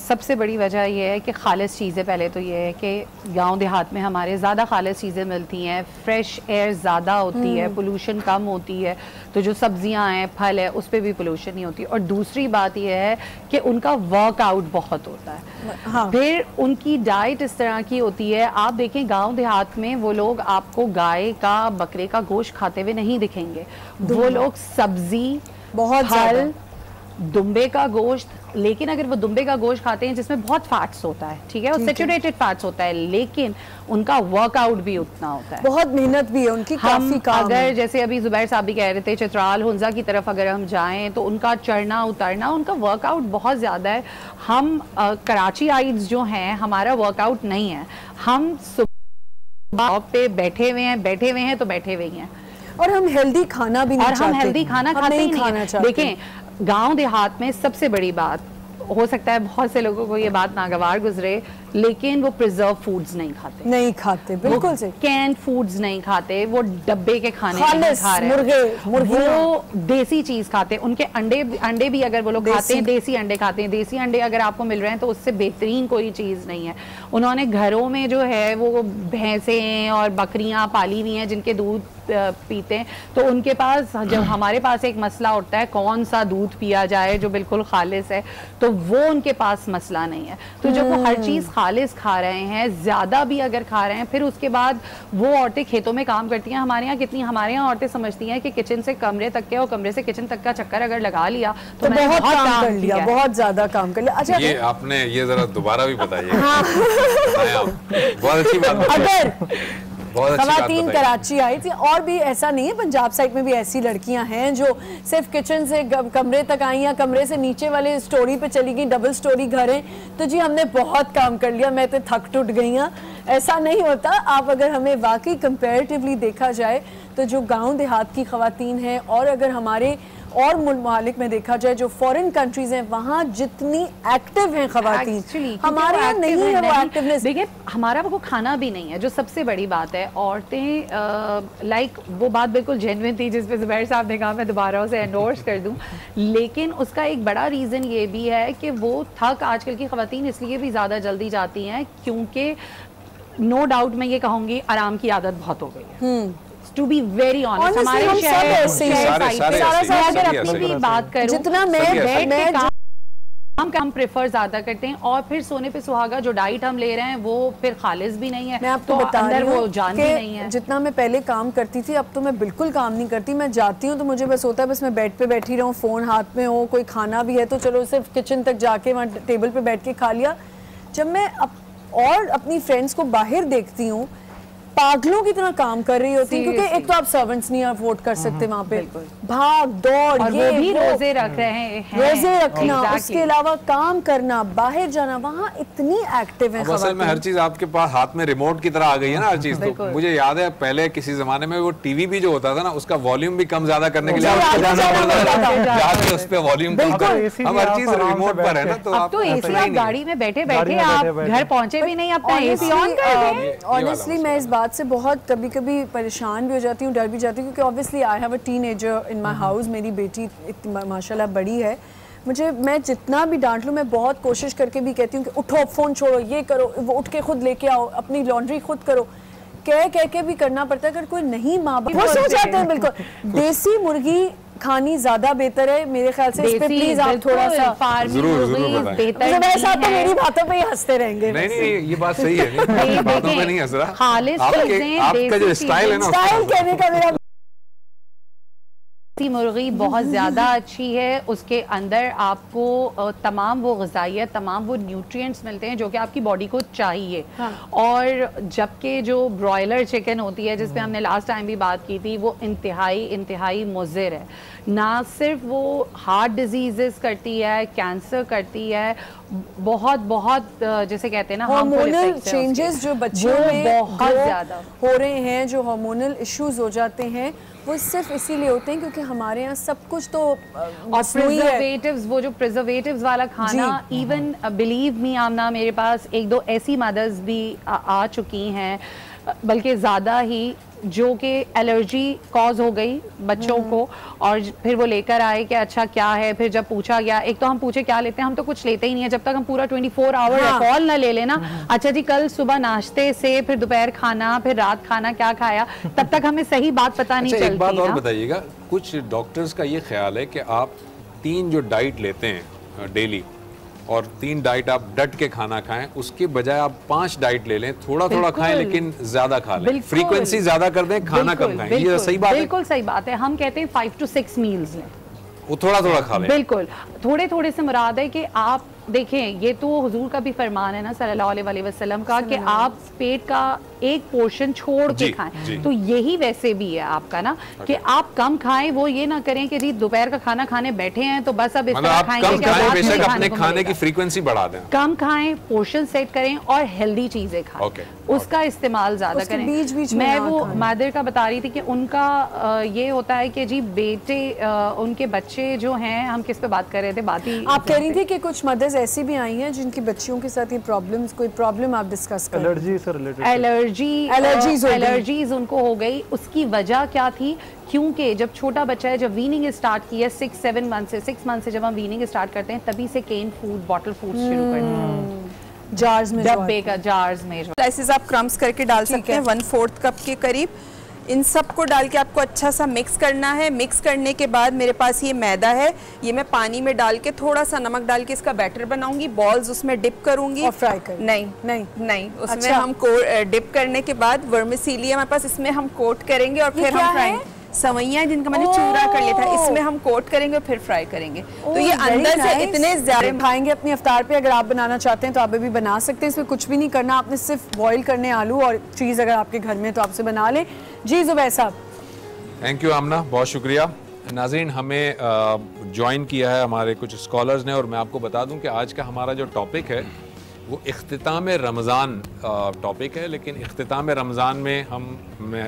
सबसे बड़ी वजह यह है कि खालिस चीज़ें, पहले तो ये है कि गांव देहात में हमारे ज़्यादा खालिस चीज़ें मिलती हैं, फ्रेश एयर ज़्यादा होती है, पोल्यूशन कम होती है, तो जो सब्जियां हैं, फल है, उस पर भी पोल्यूशन नहीं होती। और दूसरी बात यह है कि उनका वर्कआउट बहुत होता है। हाँ। फिर उनकी डाइट इस तरह की होती है, आप देखें गांव देहात में वो लोग आपको गाय का, बकरे का गोश्त खाते हुए नहीं दिखेंगे, वो लोग सब्जी, बहुत फल, दुम्बे का गोश्त, लेकिन अगर वो दुम्बे का गोश्त खाते हैं जिसमें बहुत फैट्स होता है, ठीक है, और सैचुरेटेड फैट्स होता है, लेकिन उनका वर्कआउट भी उतना होता है, बहुत मेहनत भी है उनकी, काफी काम। अगर जैसे अभी जुबैर साहब भी कह रहे थे, चित्राल हुंजा की तरफ अगर हम जाएं तो उनका चढ़ना उतरना, उनका वर्कआउट बहुत ज्यादा है। हम कराची आइड्स जो हैं, हमारा वर्कआउट नहीं है, हम सुबह पे बैठे हुए हैं तो बैठे हुए हैं, और हम हेल्दी खाना भी नहीं चाहते, और हम हेल्दी खाना खाते ही नहीं। देखें, गांव देहात में सबसे बड़ी बात, हो सकता है बहुत से लोगों को ये बात नागवार गुजरे, लेकिन वो प्रिजर्व फूड्स नहीं खाते, बिल्कुल से कैन फूड्स नहीं खाते, वो डब्बे के खाने नहीं खा रहे, मुर्गे, वो देसी चीज खाते हैं। उनके अंडे भी अगर वो लोग खाते हैं, देसी अंडे खाते हैं, देसी अंडे अगर आपको मिल रहे हैं तो उससे बेहतरीन कोई चीज नहीं है। उन्होंने घरों में जो है वो भैंसें और बकरियां पाली हुई हैं जिनके दूध पीते हैं, तो उनके पास, जब हमारे पास एक मसला उठता है कौन सा दूध पिया जाए जो बिल्कुल खालिस है, तो वो उनके पास मसला नहीं है। तो जब वो हर चीज खालिस खा रहे हैं, ज्यादा भी अगर खा रहे हैं, फिर उसके बाद वो औरतें खेतों में काम करती हैं। हमारे यहाँ कितनी, हमारे यहाँ औरतें समझती हैं कि किचन से कमरे तक के और कमरे से किचन तक का चक्कर अगर लगा लिया तो बहुत काम कर लिया, बहुत ज्यादा काम कर लिया। अच्छा, ये आपने ये जरा दोबारा भी बताइए। बहुत अच्छी बात। खवातीन कराची आई थी, और भी ऐसा नहीं है, पंजाब साइड में भी ऐसी लड़कियां हैं जो सिर्फ किचन से कमरे तक आई या कमरे से नीचे वाले स्टोरी पे चली गई, डबल स्टोरी घर है, तो जी हमने बहुत काम कर लिया, मैं तो थक टूट गई हूँ। ऐसा नहीं होता। आप अगर हमें वाकई कंपैरेटिवली देखा जाए तो जो गांव देहात की खवातीन हैं, और अगर हमारे और मुल्क में देखा जाए जो फॉरेन कंट्रीज हैं, वहाँ जितनी एक्टिव हैं खवातीन, हमारे यहाँ नहीं है वो एक्टिवनेस। देखिए हमारा वो खाना भी नहीं है, जो सबसे बड़ी बात है। औरतें लाइक वो बात बिल्कुल जेन्युइन थी जिस पे ज़ुबैर साहब ने कहा, मैं दोबारा उसे एंडोर्स कर दूं, लेकिन उसका एक बड़ा रीज़न ये भी है कि वो थक आजकल की खवातीन इसलिए भी ज़्यादा जल्दी जाती हैं क्योंकि नो डाउट मैं ये कहूँगी आराम की आदत बहुत हो गई है। To be very honest, हमारे अगर अपनी भी बात करूं, जितना मैं हम प्रेफर ज्यादा करते हैं, और फिर सोने पे सुहागा जो डाइट हम ले रहे हैं वो फिर खालिस भी नहीं है, मैं आपको बता अंदर रही वो जान भी नहीं है। जितना मैं पहले काम करती थी, अब तो मैं बिल्कुल काम नहीं करती। मैं जाती हूँ तो मुझे बस होता है बस मैं बेड पे बैठी रहूँ, फोन हाथ में हो, कोई खाना भी है तो चलो सिर्फ किचन तक जाके वहाँ टेबल पे बैठ के खा लिया। जब मैं और अपनी फ्रेंड्स को बाहर देखती हूँ, पागलों की तरह काम कर रही होती है, क्योंकि एक तो आप सर्वेंट्स नहीं अफोर्ड कर सकते वहाँ पे, भाग दौड़, और ये वो भी रोजे रख रहे हैं, रोजे रखना, उसके अलावा काम करना, बाहर जाना, वहाँ इतनी एक्टिव है। असल में हर चीज आपके पास हाथ में रिमोट की तरह आ गई है ना हर चीज। तो मुझे याद है पहले किसी जमाने में वो टीवी भी जो होता था ना, उसका वॉल्यूम भी कम ज्यादा करने के लिए उस पे वॉल्यूम कम कर, हम हर चीज रिमोट पर है ना। तो अब तो एसी आप गाड़ी में बैठे बैठे आप घर पहुंचे भी नहीं, अपना एसी ऑन कर दें। ऑनेस्टली मैं इस बात से बहुत कभी कभी परेशान भी हो जाती हूँ, डर भी जाती हूँ, क्योंकि obviously I have a teenager in my house. मेरी बेटी माशाल्लाह बड़ी है, मैं जितना भी डांट लूँ, मैं बहुत कोशिश करके भी कहती हूँ कि उठो, फ़ोन छोड़ो, ये करो, वो उठ के खुद लेके आओ, अपनी लॉन्ड्री खुद करो, कह के भी करना पड़ता है। अगर कोई नहीं माँ बाप वो सो जाते हैं। बिल्कुल देसी मुर्गी खानी ज्यादा बेहतर है मेरे ख्याल से। इस पे प्लीज आप थोड़ा सा बेहतर, तो मेरी बातों पे ही हंसते रहेंगे। नहीं ये बात सही है, बातों पे नहीं हंस रहा, आपका जो स्टाइल है ना, स्टाइल कहने का मेरा मुर्गी बहुत ज़्यादा अच्छी है, उसके अंदर आपको तमाम वो ग़िज़ाइयत, तमाम वो न्यूट्रिएंट्स मिलते हैं जो कि आपकी बॉडी को चाहिए। हाँ। और जबकि जो ब्रॉयलर चिकन होती है, जिस पे हमने लास्ट टाइम भी बात की थी, वो इंतहाई मुज़िर है। ना सिर्फ वो हार्ट डिजीज़ करती है, कैंसर करती है, बहुत जैसे कहते हैं ना, हार्मोनल चेंजेस जो बच्चों में बहुत ज़्यादा हो रहे हैं, जो हार्मोनल इश्यूज हो जाते हैं, वो सिर्फ इसीलिए होते हैं क्योंकि हमारे यहाँ सब कुछ तो प्रिजर्वेटिव्स, वो जो प्रिजर्वेटिव्स वाला खाना, इवन बिलीव मी आमना, मेरे पास एक दो ऐसी मदर्स भी आ चुकी हैं, बल्कि ज़्यादा ही, जो कि एलर्जी कॉज हो गई बच्चों को, और फिर वो लेकर आए कि अच्छा क्या है। फिर जब पूछा गया, एक तो हम पूछे क्या लेते हैं, हम तो कुछ लेते ही नहीं है जब तक हम पूरा 24 आवर रिकॉल ना ले लेना। अच्छा जी कल सुबह नाश्ते से, फिर दोपहर खाना, फिर रात खाना क्या खाया, तब तक हमें सही बात पता नहीं चलती। एक बात और बताइएगा, कुछ डॉक्टर्स का ये ख्याल है कि आप 3 जो डाइट लेते हैं डेली, और 3 डाइट आप डट के खाना खाएं, उसके बजाय आप 5 डाइट ले लें, थोड़ा खाएं लेकिन ज्यादा खा लें, फ्रीक्वेंसी ज्यादा कर दें, खाना कम खाएं। ये सही बात है? बिल्कुल सही बात है। हम कहते हैं 5 to 6 मील्स लें, वो थोड़ा खा लें। बिल्कुल थोड़े से मुराद है कि आप देखें, ये तो हुजूर का भी फरमान है ना सल्लल्लाहु अलैहि वसल्लम का, कि आप पेट का एक पोर्शन छोड़ के खाएं। तो यही वैसे भी है आपका ना, कि आप कम खाएं, वो ये ना करें कि जी दोपहर का खाना खाने बैठे हैं तो बस अब इस तरह खाएंगे, बेशक अपने खाने की फ्रीक्वेंसी बढ़ा दें, कम खाएं, पोर्शन सेट करें और हेल्दी चीजें खाएं, उसका इस्तेमाल ज्यादा करें। मैं वो मदर का बता रही थी कि उनका ये होता है कि जी बेटे, उनके बच्चे जो हैं, हम किस पे बात कर रहे थे, बात ही आप कह रही थी कि कुछ मदर्स ऐसी भी आई हैं जिनकी बच्चियों के साथ ये प्रॉब्लम्स, कोई प्रॉब्लम आप डिस्कस कर, एलर्जी से रिलेटेड, एलर्जीज उनको हो गई। उसकी वजह क्या थी? क्योंकि जब छोटा बच्चा है, जब वीनिंग स्टार्ट की है 6-7 मंथ से, 6 मंथ से जब हम वीनिंग स्टार्ट करते हैं, तभी से केन फूड, बॉटल फूड शुरू करते हैं, जार्स में, डब्बे का जार्स में। स्लाइसेस आप क्रम्स करके डाल सकते हैं 1/4 कप के करीब। इन सब को डाल के आपको अच्छा सा मिक्स करना है। मिक्स करने के बाद मेरे पास ये मैदा है, ये मैं पानी में डाल के थोड़ा सा नमक डाल के इसका बैटर बनाऊंगी, बॉल्स उसमें डिप करूंगी और फ्राई कर, नहीं उसमें हम डिप करने के बाद वर्मिसेली हमारे पास, इसमें हम कोट करेंगे और फिर हम फ्राई। सवैयाँ जिनका मैंने चूरा कर लिया था, इसमें हम कोट करेंगे और फिर फ्राई करेंगे। तो ये अंदर से इतने ज्यादा खाएंगे अपनी इफ्तार पे। अगर आप बनाना चाहते हैं तो आप अभी बना सकते हैं, इसमें कुछ भी नहीं करना, आपने सिर्फ बॉईल करने आलू और चीज़ अगर आपके घर में तो आपसे बना लें। जी ज़ुबैर साहब। थैंक यू आमना, बहुत शुक्रिया। नाज़रीन, हमें ज्वाइन किया है हमारे कुछ स्कॉलर्स ने, और मैं आपको बता दूं कि आज का हमारा जो टॉपिक है वो इख्तिताम रमज़ान टॉपिक है। लेकिन इख्तिताम रमज़ान में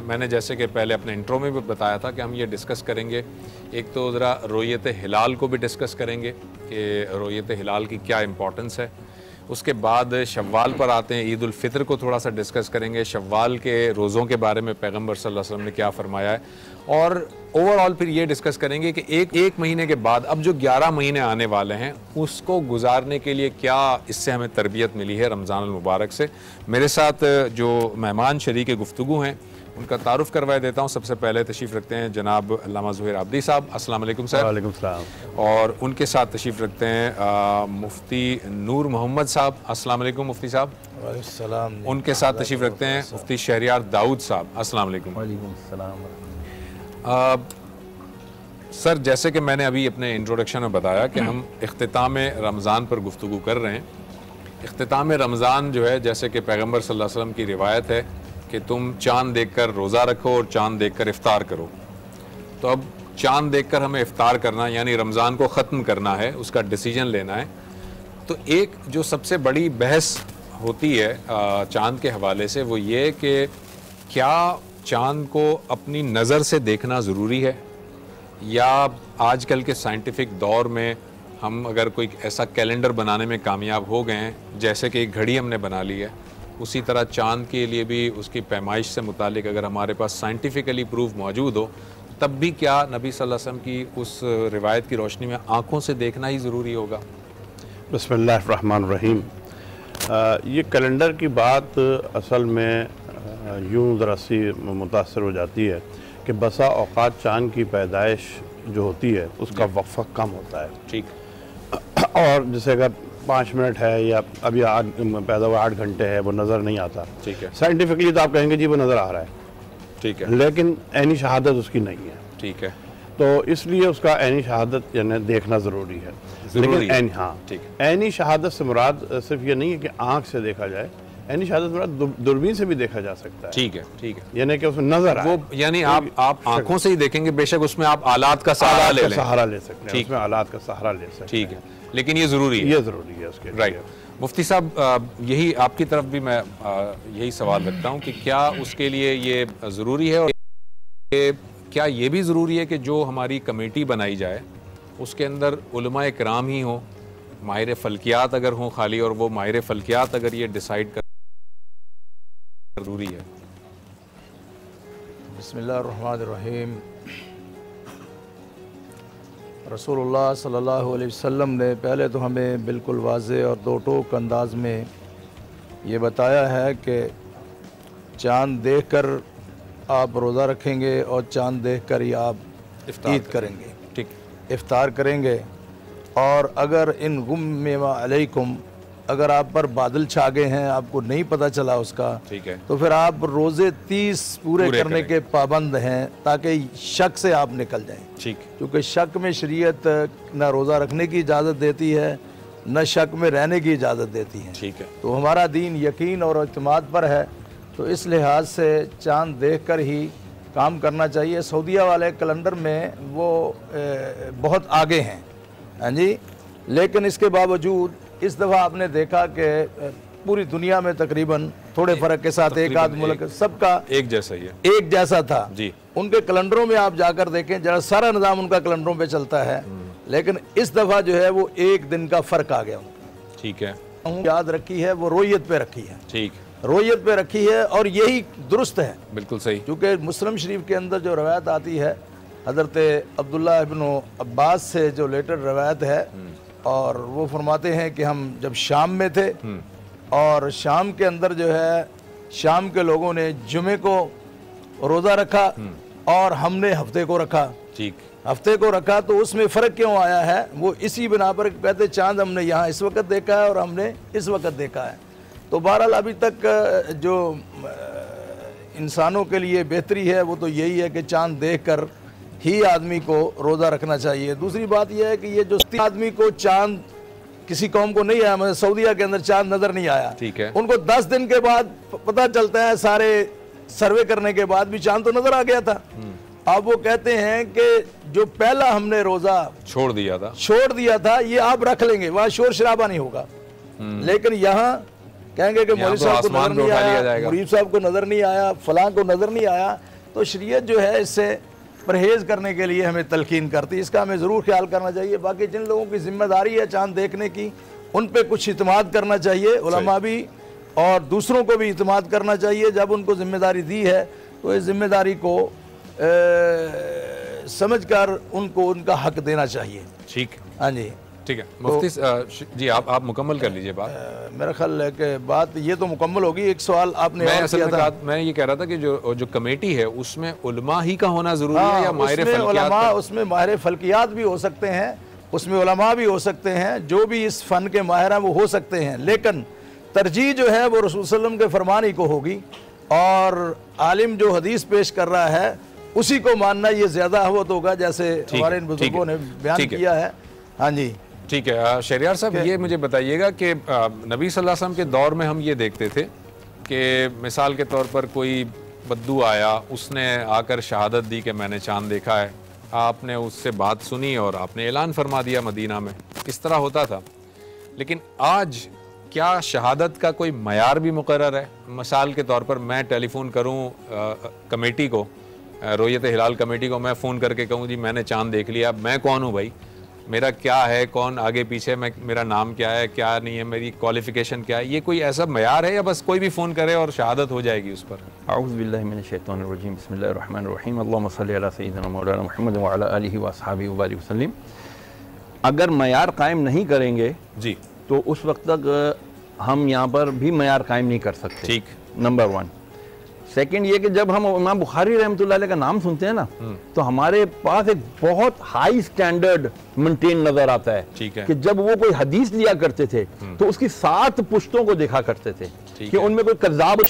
मैंने जैसे कि पहले अपने इंट्रो में भी बताया था कि हम ये डिस्कस करेंगे, एक तो ज़रा रोयत हिलाल को भी डिस्कस करेंगे कि रोयत हिलाल की क्या इम्पोर्टेंस है। उसके बाद शव्वाल पर आते हैं, ईद उल फितर को थोड़ा सा डिस्कस करेंगे, शव्वाल के रोज़ों के बारे में पैगम्बर सल्लल्लाहु अलैहि वसल्लम ने क्या फरमाया है, और ओवरऑल फिर ये डिस्कस करेंगे कि एक महीने के बाद अब जो 11 महीने आने वाले हैं उसको गुजारने के लिए क्या इससे हमें तरबियत मिली है रमज़ान अल मुबारक से। मेरे साथ जो मेहमान शरीक गुफ्तगू हैं उनका तारुफ करवा देता हूँ। सबसे पहले तशरीफ़ रखते हैं जनाब अल्लामा ज़ुहैर आबदी साहब, अस्सलाम वालेकुम सर। वालेकुम सलाम। और उनके साथ तशरीफ़ रखते हैं मुफ्ती नूर मोहम्मद साहब, अस्सलाम वालेकुम मुफ्ती साहब। वालेकुम सलाम। उनके साथ तशरीफ़ रखते हैं मुफ्ती शहरियार दाऊद साहब, अस्सलाम वालेकुम। वालेकुम सलाम। सर, जैसे कि मैंने अभी अपने इंट्रोडक्शन में बताया कि हम इख्तिताम रमज़ान पर गुफ्तगू कर रहे हैं। इख्तिताम रमज़ान जो है, जैसे कि पैगम्बर सल्लल्लाहु अलैहि वसल्लम की रिवायत है कि तुम चाँद देखकर रोज़ा रखो और चाँद देखकर इफ्तार करो। तो अब चाँद देखकर हमें इफ्तार करना यानी रमज़ान को ख़त्म करना है, उसका डिसीजन लेना है। तो एक जो सबसे बड़ी बहस होती है चाँद के हवाले से वो ये कि क्या चाँद को अपनी नज़र से देखना ज़रूरी है, या आजकल के साइंटिफिक दौर में हम अगर कोई ऐसा कैलेंडर बनाने में कामयाब हो गए हैं, जैसे कि एक घड़ी हमने बना ली है, उसी तरह चाँद के लिए भी उसकी पैमाइश से मुतालिक अगर हमारे पास साइंटिफिकली प्रूफ मौजूद हो, तब भी क्या नबी सल्लल्लाहु अलैहि वसल्लम की उस रिवायत की रोशनी में आँखों से देखना ही ज़रूरी होगा? बिस्मिल्लाहिर्रहमानिर्रहीम। ये कैलेंडर की बात असल में यूँ ज़रा सी मुतासर हो जाती है कि बसा औक़ात चाँद की पैदाइश जो होती है उसका वक्फ़ा कम होता है। ठीक। और जैसे अगर 5 मिनट है या अभी पैदा हुआ 8 घंटे है, वो नज़र नहीं आता। ठीक है। साइंटिफिकली तो आप कहेंगे जी वो नज़र आ रहा है, ठीक है, लेकिन ऐनी शहादत उसकी नहीं है। ठीक है। तो इसलिए उसका ऐनी शहादत यानी देखना ज़रूरी है। ज़रूरी है। हाँ, ठीक है। ऐनी शहादत से मुराद सिर्फ ये नहीं है कि आँख से देखा जाए, ऐनी शहादत मुराद दूरबीन से भी देखा जा सकता है। ठीक है, ठीक है। यानी कि उसमें नजर वो यानी आप आंखों से ही देखेंगे, बेशक उसमें आप आलात का सहारा ले लें। सहारा ले सकते हैं, उसमें आलात का सहारा ले सकते हैं। ठीक है, लेकिन ये ज़रूरी है। ये ज़रूरी है उसके लिए। राइट। मुफ्ती साहब, यही आपकी तरफ भी मैं यही सवाल रखता हूँ कि क्या उसके लिए ये ज़रूरी है, और क्या ये भी ज़रूरी है कि जो हमारी कमेटी बनाई जाए उसके अंदर उलमाए किराम ही हों, माहिर फ़ल्कियात अगर हों खाली, और वो माहिर फ़ल्कियात अगर ये डिसाइड कर ज़रूरी है? बिस्मिल्लाहिर्रहमानिर्रहीम। रसूलुल्लाह सल्लल्लाहु अलैहि वसल्लम ने पहले तो हमें बिल्कुल वाज़े और दो टोक अंदाज में ये बताया है कि चाँद देखकर आप रोज़ा रखेंगे और चाँद देखकर ही आप ईद करेंगे। ठीक। इफ्तार करेंगे। और अगर इन गुम्मे अलैकुम, अगर आप पर बादल छा गए हैं, आपको नहीं पता चला उसका, ठीक है, तो फिर आप रोज़े 30 पूरे करने के पाबंद हैं ताकि शक से आप निकल जाएं। ठीक। क्योंकि शक में शरीयत ना रोज़ा रखने की इजाज़त देती है, न शक में रहने की इजाज़त देती है। ठीक है। तो हमारा दीन यकीन और इत्मीनान पर है, तो इस लिहाज से चाँद देखकर ही काम करना चाहिए। सऊदीया वाले कैलेंडर में वो बहुत आगे हैं, हाँ जी, लेकिन इसके बावजूद इस दफ़ा आपने देखा कि पूरी दुनिया में तकरीबन थोड़े फ़र्क के साथ एक आध मुल्क सबका एक जैसा ही है, एक जैसा था जी। उनके कैलेंडरों में आप जाकर देखें, जरा सारा निज़ाम उनका कैलेंडरों पे चलता है, लेकिन इस दफ़ा जो है वो एक दिन का फ़र्क आ गया उनका। ठीक है। याद रखी है वो रोयत पे रखी है। ठीक। रोयत पे रखी है और यही दुरुस्त है। बिल्कुल सही। क्योंकि मुस्लिम शरीफ के अंदर जो रवायत आती है हज़रत अब्दुल्लाह इब्न अब्बास से जो लेटर रवायत है, और वो फरमाते हैं कि हम जब शाम में थे और शाम के अंदर जो है शाम के लोगों ने जुमे को रोज़ा रखा और हमने हफ्ते को रखा। ठीक। हफ्ते को रखा, तो उसमें फ़र्क क्यों आया है, वो इसी बिना पर कहते चाँद हमने यहाँ इस वक्त देखा है और हमने इस वक्त देखा है। तो बहरहाल अभी तक जो इंसानों के लिए बेहतरी है वो तो यही है कि चांद देखकर ही आदमी को रोज़ा रखना चाहिए। दूसरी बात यह है कि ये जो आदमी को चांद किसी कौम को नहीं आया, मतलब सऊदीया के अंदर चांद नज़र नहीं आया, ठीक है, उनको 10 दिन के बाद पता चलता है, सारे सर्वे करने के बाद भी चांद तो नज़र आ गया था। अब वो कहते हैं कि जो पहला हमने रोज़ा छोड़ दिया था ये आप रख लेंगे, वहाँ शोर शराबा नहीं होगा। लेकिन यहाँ कहेंगे कि मौलवी साहब को नज़र नहीं आया, मुरीब साहब को नज़र नहीं आया, फलां को नज़र नहीं आया। तो शरीयत जो है इससे परहेज़ करने के लिए हमें तलकीन करती है, इसका हमें ज़रूर ख्याल करना चाहिए। बाकी जिन लोगों की जिम्मेदारी है चांद देखने की, उन पे कुछ इत्माद करना चाहिए, उलमा भी और दूसरों को भी इत्माद करना चाहिए। जब उनको जिम्मेदारी दी है तो इस जिम्मेदारी को समझकर उनको उनका हक देना चाहिए। ठीक, हाँ जी, ठीक है मुफ्ती जी, आप मुकम्मल कर लीजिए बात। मेरा ख्याल है कि बात ये तो मुकम्मल होगी। एक सवाल आपने मैं ये कह रहा था कि जो कमेटी है उसमें उलमा ही का होना जरूरी है या माहिर फल्कियात? उसमें माहिर फल्कियात भी हो सकते हैं, उसमें उलमा भी हो सकते हैं, जो भी इस फ़न के माहिर हैं वो हो सकते हैं। लेकिन तरजीह जो है वो रसूल सल्लल्लाहु अलैहि वसल्लम के फरमान ही को होगी, और आलिम जो हदीस पेश कर रहा है उसी को मानना ये ज़्यादा अहवत होगा, जैसे हमारे इन बुजुर्गों ने बयान किया है। हाँ जी, ठीक है। शहरियार साहब, ये मुझे बताइएगा कि नबी सल्लल्लाहु अलैहि वसल्लम के दौर में हम ये देखते थे कि मिसाल के तौर पर कोई बद्दू आया, उसने आकर शहादत दी कि मैंने चांद देखा है, आपने उससे बात सुनी और आपने ऐलान फरमा दिया मदीना में, इस तरह होता था। लेकिन आज क्या शहादत का कोई मयार भी मुकर्रर है? मिसाल के तौर पर मैं टेलीफोन करूं कमेटी को, रोयत हिलाल कमेटी को, मैं फ़ोन करके कहूं जी मैंने चांद देख लिया, मैं कौन हूं भाई, मेरा क्या है, कौन आगे पीछे, मेरा नाम क्या है, क्या नहीं है, मेरी क्वालिफिकेशन क्या है, ये कोई ऐसा मयार है या बस कोई भी फ़ोन करे और शहादत हो जाएगी उस पर? औज़ु बिल्लाहि मिनश शैतानिर रजीम, बिस्मिल्लाहिर रहमानिर रहीम, अल्लाहुम्मा सल्लि अला सय्यिदिना मौलाना मुहम्मद व अला आलिहि व अस्हाबिहि व बारिक वसल्लम। अगर मयार कायम नहीं करेंगे जी तो उस वक्त तक हम यहाँ पर भी मयार कायम नहीं कर सकते। ठीक, नंबर 1। सेकंड ये कि जब हम इमाम बुखारी रहमतुल्लाह अलैह का नाम सुनते हैं ना, तो हमारे पास एक बहुत हाई स्टैंडर्ड मेंटेन नजर आता है। ठीक है, कि जब वो कोई हदीस लिया करते थे तो उसकी 7 पुश्तों को देखा करते थे कि उनमें कोई कज़्ज़ाब।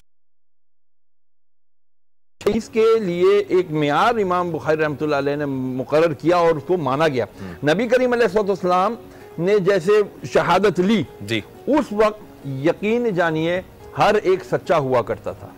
इसके लिए एक मियार इमाम बुखारी रहमतुल्लाह अलैह ने मुकर्रर किया और उसको माना गया। नबी करीम अलैहिस्सलाम ने जैसे शहादत ली जी, उस वक्त यकीन जानिए हर एक सच्चा हुआ करता था।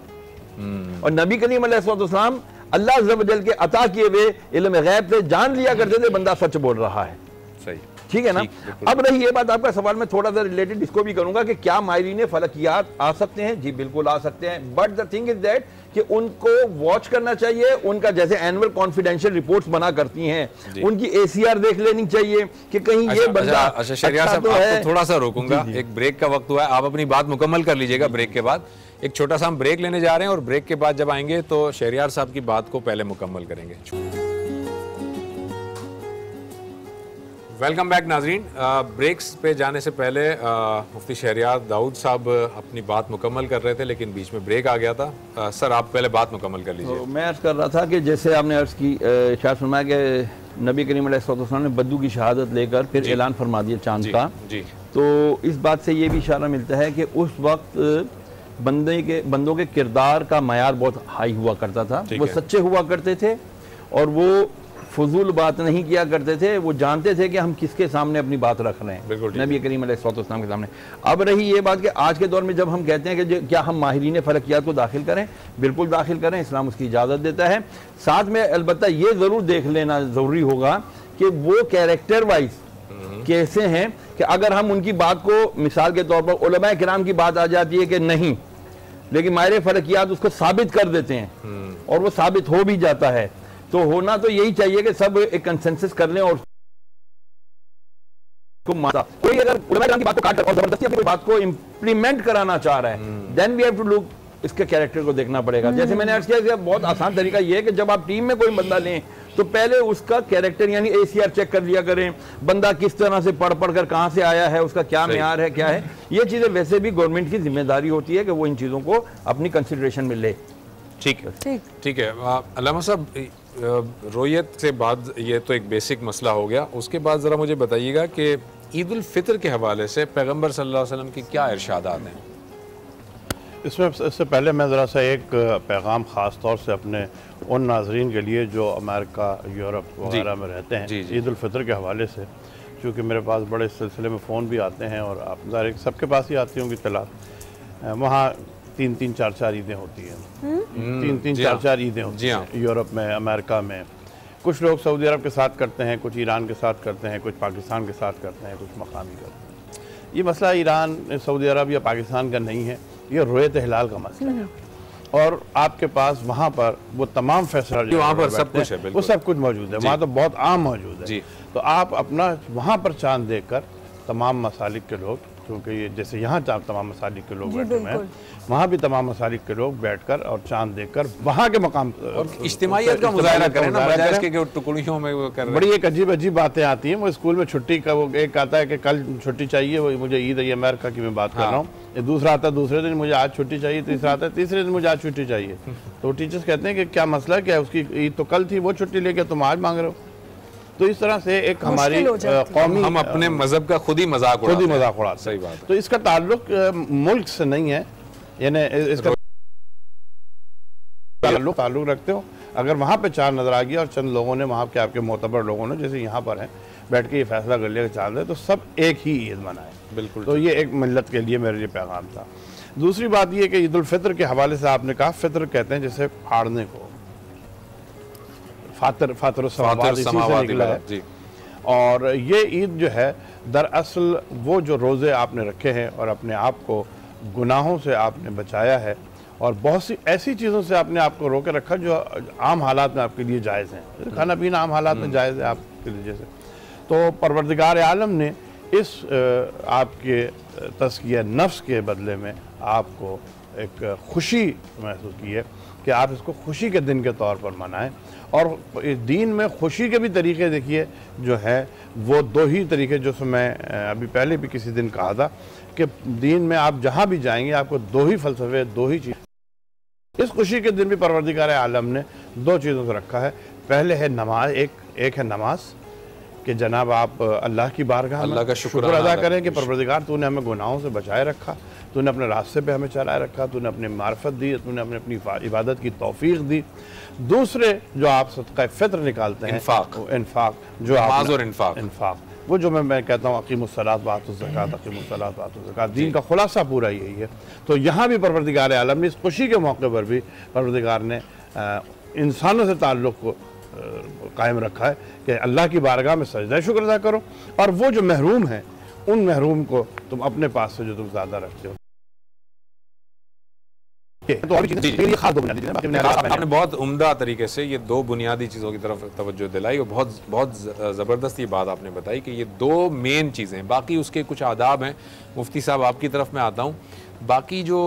और नबी करीम अलैहिस्सलाम अल्लाह अज़्ज़ा व जल के अता किए हुए इल्म गैब से जान लिया करते थे बंदा सच बोल रहा है। सही, ठीक है ना। अब रही ये बात, आपका सवाल मैं थोड़ा सा रिलेटेड इसको भी करूंगा कि क्या माहिरीन फलकियात आ सकते हैं? जी बिल्कुल आ सकते हैं, but the thing is that कि उनको वॉच करना चाहिए। उनका जैसे एनुअल कॉन्फिडेंशियल रिपोर्ट्स बना करती हैं, उनकी ACR देख लेनी चाहिए कि कहीं ये बंदा अच्छा शहरियार साहब, आपको थोड़ा सा रोकूंगा, एक ब्रेक का वक्त हुआ है, आप अपनी बात मुकम्मल कर लीजिएगा। ब्रेक के बाद एक छोटा सा हम ब्रेक लेने जा रहे हैं और ब्रेक के बाद जब आएंगे तो शहरियार साहब की बात को पहले मुकम्मल करेंगे। वेलकम बैक नाजरीन। ब्रेक्स पे जाने से पहले मुफ्ती शहरियार दाऊद साहब अपनी बात मुकम्मल कर रहे थे, लेकिन बीच में ब्रेक आ गया था। सर आप पहले बात मुकम्मल कर लीजिए। मैं अर्ज़ कर रहा था कि जैसे आपने अर्ज़ की, शायद फरमाया कि नबी करीम अलैहिस्सलाम ने बद्दू की शहादत लेकर फिर ऐलान फरमा दिया चांद का जी। तो इस बात से ये भी इशारा मिलता है कि उस वक्त बंदों के किरदार का मयार बहुत हाई हुआ करता था। वो सच्चे हुआ करते थे और वो फजूल बात नहीं किया करते थे, वो जानते थे कि हम किसके सामने अपनी बात रख रहे हैं, नबी करीम अलैहिस्सलाम के सामने। अब रही ये बात कि आज के दौर में जब हम कहते हैं कि क्या हम माहिरीन फलकियात को दाखिल करें, बिल्कुल दाखिल करें, इस्लाम उसकी इजाज़त देता है। साथ में अलबत्ता ये ज़रूर देख लेना ज़रूरी होगा कि वो कैरेक्टर वाइज कैसे हैं, कि अगर हम उनकी बात को मिसाल के तौर पर उलमा किराम की बात आ जाती है कि नहीं, लेकिन माहिर फलकियात उसको साबित कर देते हैं और वो साबित हो भी जाता है, तो होना तो यही चाहिए कि सब एक कंसेंसस कर लें और कोई अगर उलमा किराम की बात को काट और जबरदस्ती अपनी बात को इंप्लीमेंट कराना चाह रहा है, then we have to look, इसके कैरेक्टर को देखना पड़ेगा। जैसे मैंने अर्ज किया, बहुत आसान तरीका ये है कि जब आप टीम में कोई बंदा लें तो पहले उसका कैरेक्टर यानी ACR चेक कर लिया करें, बंदा किस तरह से पढ़ कर कहां से आया है, उसका क्या म्यार है, क्या है। ये चीजें वैसे भी गवर्नमेंट की जिम्मेदारी होती है कि वो इन चीजों को अपनी कंसिडरेशन में ले। ठीक है, ठीक है। अल्लामा साहब, रोयत से बाद ये तो एक बेसिक मसला हो गया, उसके बाद ज़रा मुझे बताइएगा कि ईद उल फितर के हवाले से पैगम्बर सल्लल्लाहु अलैहि वसल्लम की क्या इरशादात हैं? इससे पहले मैं ज़रा सा एक पैगाम ख़ास तौर से अपने उन नाजरीन के लिए जो अमेरिका, यूरोप वगैरह में रहते हैं, ईद उल फितर के हवाले से, क्योंकि मेरे पास बड़े सिलसिले में फ़ोन भी आते हैं और आप ज़ाहिर सबके पास ही आती होंगी तलाक, वहाँ 3-3, 4-4 ईदें होती हैं, 3-3, 4-4 ईदें होती हैं यूरोप में, अमेरिका में। कुछ लोग सऊदी अरब के साथ करते हैं, कुछ ईरान के साथ करते हैं, कुछ पाकिस्तान के साथ करते हैं, कुछ मकामी करते हैं। ये मसला ईरान, सऊदी अरब या पाकिस्तान का नहीं है, ये रोयत हिलाल का मसला है। और आपके पास वहाँ पर वो तमाम फैसला वहाँ पर सब कुछ है, वो सब कुछ मौजूद है, वहाँ तो बहुत आम मौजूद है। तो आप अपना वहाँ पर चांद देखकर तमाम मसालिक के लोग, क्योंकि ये जैसे यहाँ तमाम मसालिक के लोग बैठे हुए हैं, वहाँ भी तमाम मसालिक के लोग बैठकर और चांद देखकर वहाँ के मकाम इज्तिमाइयत का मुज़ाहरा करें ना, बजाय इसके कि टुकड़ियों में वो कर रहे हैं। बड़ी एक अजीब अजीब बातें आती हैं। वो स्कूल में छुट्टी का, वो एक आता है कि कल छुट्टी चाहिए, वो मुझे ईद है, अमेरिका की मैं बात कर रहा हूँ, ये दूसरा आता है दूसरे दिन मुझे आज छुट्टी चाहिए, तीसरा आता है तीसरे दिन मुझे आज छुट्टी चाहिए। तो टीचर्स कहते हैं कि क्या मसला क्या है, उसकी ईद तो कल थी, वो छुट्टी लेके तुम आज मांग रहे हो। तो इस तरह से एक हमारी कौमी, हम अपने मजहब का खुद ही मजाक उड़ाते हैं। सही बात है। तो इसका ताल्लुक मुल्क से नहीं है, यानी इसका ताल्लुक रखते हो अगर वहाँ पे चांद नजर आ गया और चंद लोगों ने, वहाँ के आपके मोतबर लोगों ने, जैसे यहाँ पर हैं, बैठ के ये फैसला कर लिया कि चांद है, तो सब एक ही ईद मनाए। बिल्कुल। तो ये एक मिल्लत के लिए मेरे लिए पैगाम था। दूसरी बात ये कि ईद उल फितर के हवाले से आपने कहा, फितर कहते हैं जैसे फाड़ने को, फातर समावात निकला है जी। और ये ईद जो है दरअसल वो जो रोज़े आपने रखे हैं और अपने आप को गुनाहों से आपने बचाया है और बहुत सी ऐसी चीज़ों से आपने आपको रोके रखा जो आम हालात में आपके लिए जायज़ हैं। खाना पीना आम हालात में जायज़ है आपके लिए। जैसे तो परवरदिगार आलम ने इस आपके तज़किया नफ्स के बदले में आपको एक खुशी महसूस की है कि आप इसको खुशी के दिन के तौर पर मनाएं। और इस दीन में खुशी के भी तरीके देखिए जो है वो दो ही तरीके, जो मैं अभी पहले भी किसी दिन कहा था कि दीन में आप जहाँ भी जाएंगे आपको दो ही फ़लसफ़े, दो ही चीज़। इस खुशी के दिन भी परवरदिगार आलम ने दो चीज़ों से रखा है। पहले है नमाज, एक है नमाज कि जनाब आप अल्लाह की बारगाह में का शुक्र अदा करें कि परवरदिगार तूने हमें गुनाहों से बचाए रखा, तूने अपने रास्ते पे हमें चलाए रखा, तूने अपनी मार्फत दी, तूने अपने अपनी इबादत की तौफीक दी। दूसरे जो आप सदका फ़ित्र निकालते हैं, इन्फाक जो नमाज और इन्फाक वो जो मैं कहता हूँ अक़ीमुस्सलात व आतुज़ ज़कात, अक़ीमुस्सलात व आतुज़ ज़कात, दीन का खुलासा पूरा यही है। तो यहाँ भी परवरदिगार आलम ने इस खुशी के मौके पर भी परवरदिगार ने इंसानों से ताल्लुक़ को कायम रखा है कि अल्लाह की बारगाह में सजदा शुक्र अदा करो और वो जो महरूम हैं उन महरूम को तुम अपने पास से जो तुम ज़्यादा रखते हो। तो आपने बहुत उम्दा तरीके से ये दो बुनियादी चीज़ों की तरफ तवज्जो दिलाई और बहुत ज़बरदस्त ये बात आपने बताई कि ये दो मेन चीज़ें, बाकी उसके कुछ आदाब हैं। मुफ्ती साहब आपकी तरफ मैं आता हूँ। बाकी जो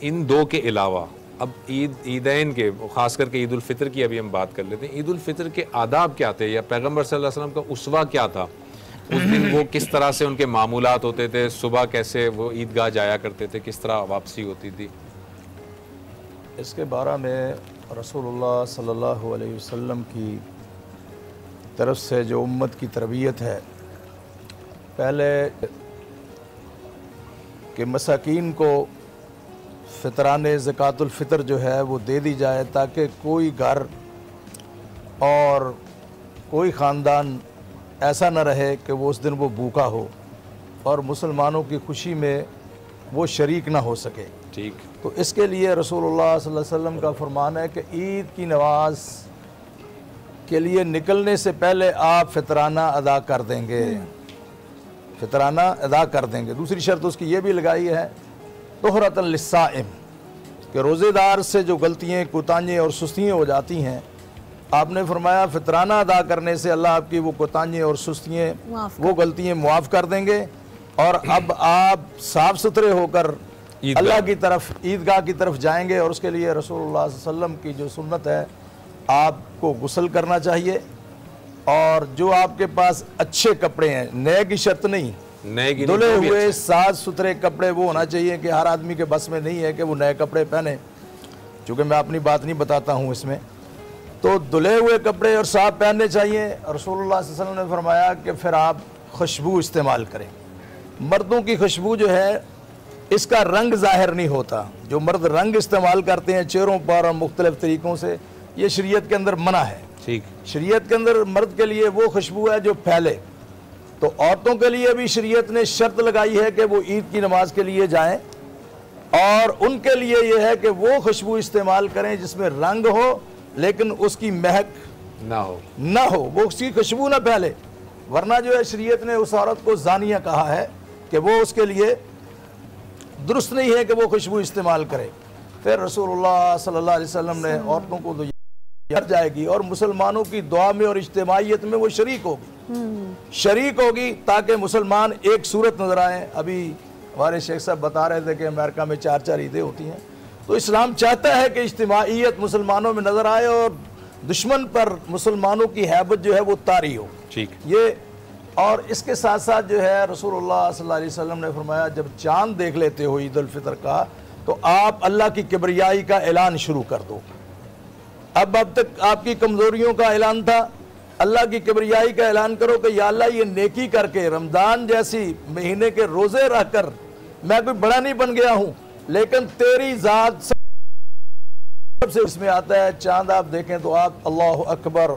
इन दो के अलावा अब ईदैन के, ख़ास करके ईद उल फितर की अभी हम बात कर लेते हैं। ईद उल फितर के आदाब क्या थे या पैगम्बर सल्लल्लाहु अलैहि वसल्लम का उसवा क्या था? उस दिन वो किस तरह से उनके मामूलात होते थे? सुबह कैसे वो ईदगाह जाया करते थे? किस तरह वापसी होती थी? इसके बारे में रसूलुल्लाह सल्लल्लाहु अलैहि वसल्लम की तरफ से जो उम्मत की तरबियत है, पहले कि मसाकीन को फ़ितराने ज़कातुल फ़ितर जो है वो दे दी जाए ताकि कोई घर और कोई ख़ानदान ऐसा न रहे कि वो उस दिन वो भूखा हो और मुसलमानों की खुशी में वो शरीक ना हो सके। ठीक। तो इसके लिए रसूलुल्लाह सल्लल्लाहु अलैहि वसल्लम का फरमान है कि ईद की नमाज के लिए निकलने से पहले आप फ़ितराना अदा कर देंगे, फ़ितराना अदा कर देंगे। दूसरी शर्त उसकी ये भी लगाई है तोहरतन लिस्साइम कि रोज़ेदार से जो गलतियाँ, कोताहियाँ और सुस्तियाँ हो जाती हैं, आपने फरमाया फ़ितराना अदा करने से अल्लाह आपकी वो कोताहियाँ और सुस्तियाँ, वो गलतियाँ मुआफ़ कर देंगे। और अब आप साफ़ सुथरे होकर अल्लाह की तरफ, ईदगाह की तरफ जाएंगे। और उसके लिए रसूलुल्लाह सल्लल्लाहु अलैहि वसल्लम की जो सुन्नत है, आपको गुस्ल करना चाहिए और जो आपके पास अच्छे कपड़े हैं, नए की शर्त नहीं, धुले हुए साफ सुथरे कपड़े वो होना चाहिए कि हर आदमी के बस में नहीं है कि वो नए कपड़े पहने, चूँकि मैं अपनी बात नहीं बताता हूँ इसमें। तो धुले हुए कपड़े और साफ पहनने चाहिए। रसूलुल्लाह सल्लल्लाहु अलैहि वसल्लम ने फरमाया कि फिर आप खुशबू इस्तेमाल करें। मर्दों की खुशबू जो है इसका रंग जाहिर नहीं होता। जो मर्द रंग इस्तेमाल करते हैं चेहरों पर और मुख्तलिफ तरीक़ों से, ये शरीयत के अंदर मना है। ठीक, शरीयत के अंदर मर्द के लिए वो खुशबू है जो फैले। तो औरतों के लिए भी शरीयत ने शर्त लगाई है कि वो ईद की नमाज के लिए जाएं, और उनके लिए ये है कि वो खुशबू इस्तेमाल करें जिसमें रंग हो लेकिन उसकी महक ना हो, वो उसकी खुशबू ना फैले। वरना जो है शरीयत ने उस औरत को जानिया कहा है कि वो उसके लिए दुरुस्त नहीं है कि वो खुशबू इस्तेमाल करे। फिर रसूलुल्लाह सल्लल्लाहु अलैहि वसल्लम ने औरतों को तो याद जाएगी और मुसलमानों की दुआ में और इज्तिमाइयत में वो शरीक होगी ताकि मुसलमान एक सूरत नजर आए। अभी हमारे शेख साहब बता रहे थे कि अमेरिका में 4-4 ईदें होती हैं, तो इस्लाम चाहता है कि इज्तिमाइयत मुसलमानों में नजर आए और दुश्मन पर मुसलमानों की हैबत जो है वो तारी हो। ठीक, ये और इसके साथ साथ जो है रसूलुल्लाह सल्लल्लाहु अलैहि वसल्लम ने फरमाया जब चांद देख लेते हो ईद उल फितर का, तो आप अल्लाह की किबरियाई का ऐलान शुरू कर दो। अब तक आपकी कमजोरियों का ऐलान था, अल्लाह की किबरियाई का ऐलान करो कि या अल्लाह ये नेकी करके रमज़ान जैसी महीने के रोज़े रहकर मैं कोई बड़ा नहीं बन गया हूँ, लेकिन तेरी ज़ात से इसमें आता है। चांद आप देखें तो आप अल्लाहु अकबर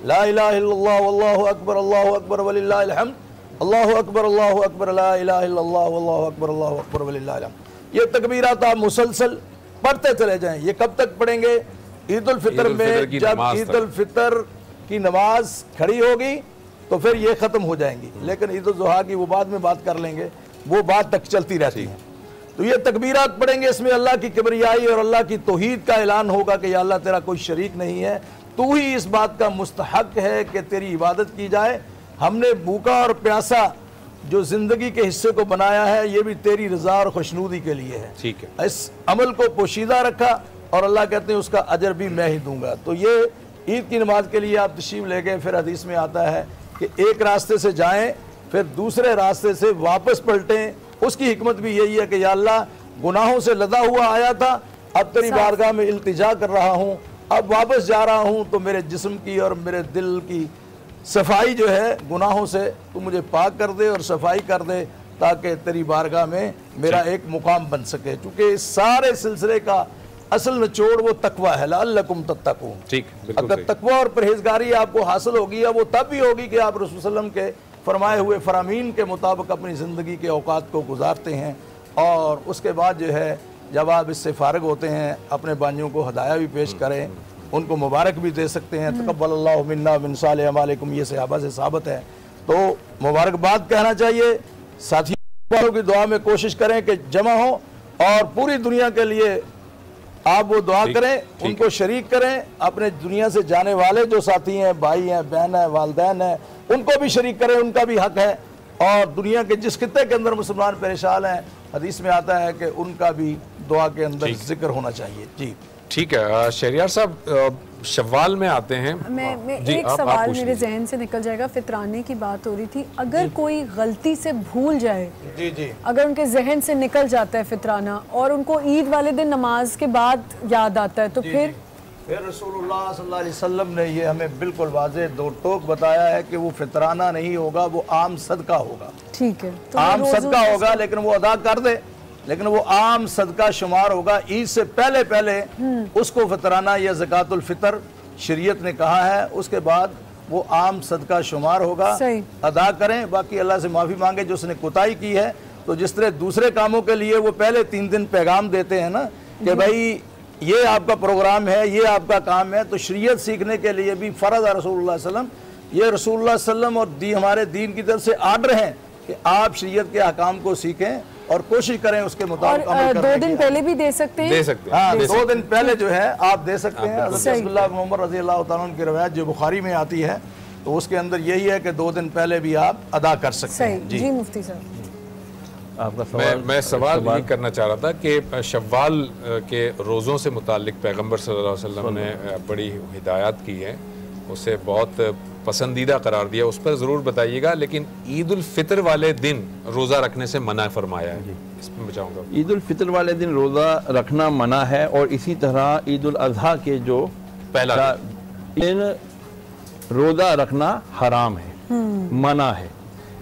ला इलाहा इल्लल्लाह वल्लाहु अकबर वलिल्लाहिल हम्द, अल्लाहु अकबर ला इलाहा इल्लल्लाह वल्लाहु अकबर वलिल्लाहिल हम्द। ये तकबीरात आप मुसलसल पढ़ते चले जाएं। ये कब तक पढ़ेंगे? ईद उल फितर में, जब ईद उल फितर की नमाज खड़ी होगी तो फिर ये ख़त्म हो जाएंगी, लेकिन ईद उल ज़ुहा की वो बाद में बात कर लेंगे, वो बात तक चलती रहती है। तो ये तकबीरात पढ़ेंगे, इसमें अल्लाह की किबरियाई और अल्लाह की तौहीद का ऐलान होगा कि या अल्लाह तेरा कोई शरीक नहीं है, तू ही इस बात का मुस्तहक है कि तेरी इबादत की जाए। हमने भूखा और प्यासा जो ज़िंदगी के हिस्से को बनाया है ये भी तेरी रज़ा और खुशनूदी के लिए है। ठीक है, इस अमल को पोशीदा रखा और अल्लाह कहते हैं उसका अजर भी मैं ही दूंगा। तो ये ईद की नमाज के लिए आप तशरीफ़ ले गए। फिर हदीस में आता है कि एक रास्ते से जाएं फिर दूसरे रास्ते से वापस पलटें। उसकी हिकमत भी यही है कि या अल्लाह गुनाहों से लदा हुआ आया था, अब तेरी बारगाह में इल्तिजा कर रहा हूँ, अब वापस जा रहा हूँ, तो मेरे जिस्म की और मेरे दिल की सफाई जो है गुनाहों से तू मुझे पाक कर दे और सफाई कर दे, ताकि तेरी बारगाह में मेरा एक मुकाम बन सके। चूँकि इस सारे सिलसिले का असल निचोड़ वो तकवा है, लअल्लकुम तत्तकून। ठीक, अगर तकवा और परहेजगारी आपको हासिल होगी, या वो तब भी होगी कि आप रसूल सल्लम के फरमाए हुए फरामीन के मुताबिक अपनी ज़िंदगी के औकात को गुजारते हैं, और उसके बाद जो है जब आप इससे फारग होते हैं अपने बानियों को हदाया भी पेश करें, उनको मुबारक भी दे सकते हैं। तक़ब्बलल्लाहु मिन्ना मिन सालिह अमालिकुम, ये सहाबा से साबित है। तो मुबारकबाद कहना चाहिए। साथियों की दुआ में कोशिश करें कि जमा हो और पूरी दुनिया के लिए आप वो दुआ करें, उनको शरीक करें। अपने दुनिया से जाने वाले जो साथी हैं, भाई हैं, बहन हैं, वालदैन हैं, उनको भी शरीक करें, उनका भी हक है। और दुनिया के जिस खित्ते के अंदर मुसलमान परेशान हैं, हदीस में आता है कि उनका भी दुआ के अंदर जिक्र होना चाहिए। जी ठीक है। शहरियार साहब, शव्वाल में आते हैं। मैं एक सवाल मेरे जहन से निकल जाएगा। फितराने की बात हो रही थी, अगर कोई गलती से भूल जाए, जी, अगर उनके जहन से निकल जाता है फितराना और उनको ईद वाले दिन नमाज के बाद याद आता है, तो फिर रसूलुल्लाह सल्लल्लाहु अलैहि वसल्लम ने ये हमें बिल्कुल वाज़ेह दो टोक बताया है कि वो फितराना नहीं होगा, वो आम सदका होगा। ठीक है, तो आम सदका होगा, लेकिन वो अदा कर दे, लेकिन वो आम सदका शुमार होगा। ईद से पहले पहले उसको फितराना या ज़कातुल फितर शरीयत ने कहा है, उसके बाद वो आम सदका शुमार होगा। अदा करें, बाकी अल्लाह से माफ़ी मांगे जो उसने कोताही की है। तो जिस तरह दूसरे कामों के लिए वो पहले 3 दिन पैगाम देते हैं ना कि भाई ये आपका प्रोग्राम है, ये आपका काम है, तो शरीयत सीखने के लिए भी फ़र्ज़ है रसूलुल्लाह सल्लम, ये रसूलुल्लाह सल्लम और हमारे दीन की तरफ से आर्डर हैं कि आप शरीयत के अहकाम को सीखें और कोशिश करें उसके मुताबिक अमल करने की। 2 दिन पहले भी दे सकते हैं, हाँ, 2 दिन पहले जो है आप दे सकते हैं। हज़रत अब्दुल्लाह बिन उमर रज़ियल्लाहु ताला अन्हु की रवायत जो बुखारी में आती है, तो उसके अंदर यही है कि 2 दिन पहले भी आप अदा कर सकते हैं। जी मुफ्ती साहब, आपका सवाल। मैं सवाल ये करना चाह रहा था कि शव्वाल के रोज़ों से मुतालिक पैगम्बर सल्लल्लाहु अलैहि वसल्लम ने बड़ी हिदायत की है, उसे बहुत पसंदीदा करार दिया, उस पर ज़रूर बताइएगा। लेकिन ईद उल फितर वाले दिन रोज़ा रखने से मना फरमाया है, इसमें बचाऊंगा। ईद उल फितर वाले दिन रोज़ा रखना मना है, और इसी तरह ईद उल अज़हा के जो पहला दिन रोज़ा रखना हराम है, मना है।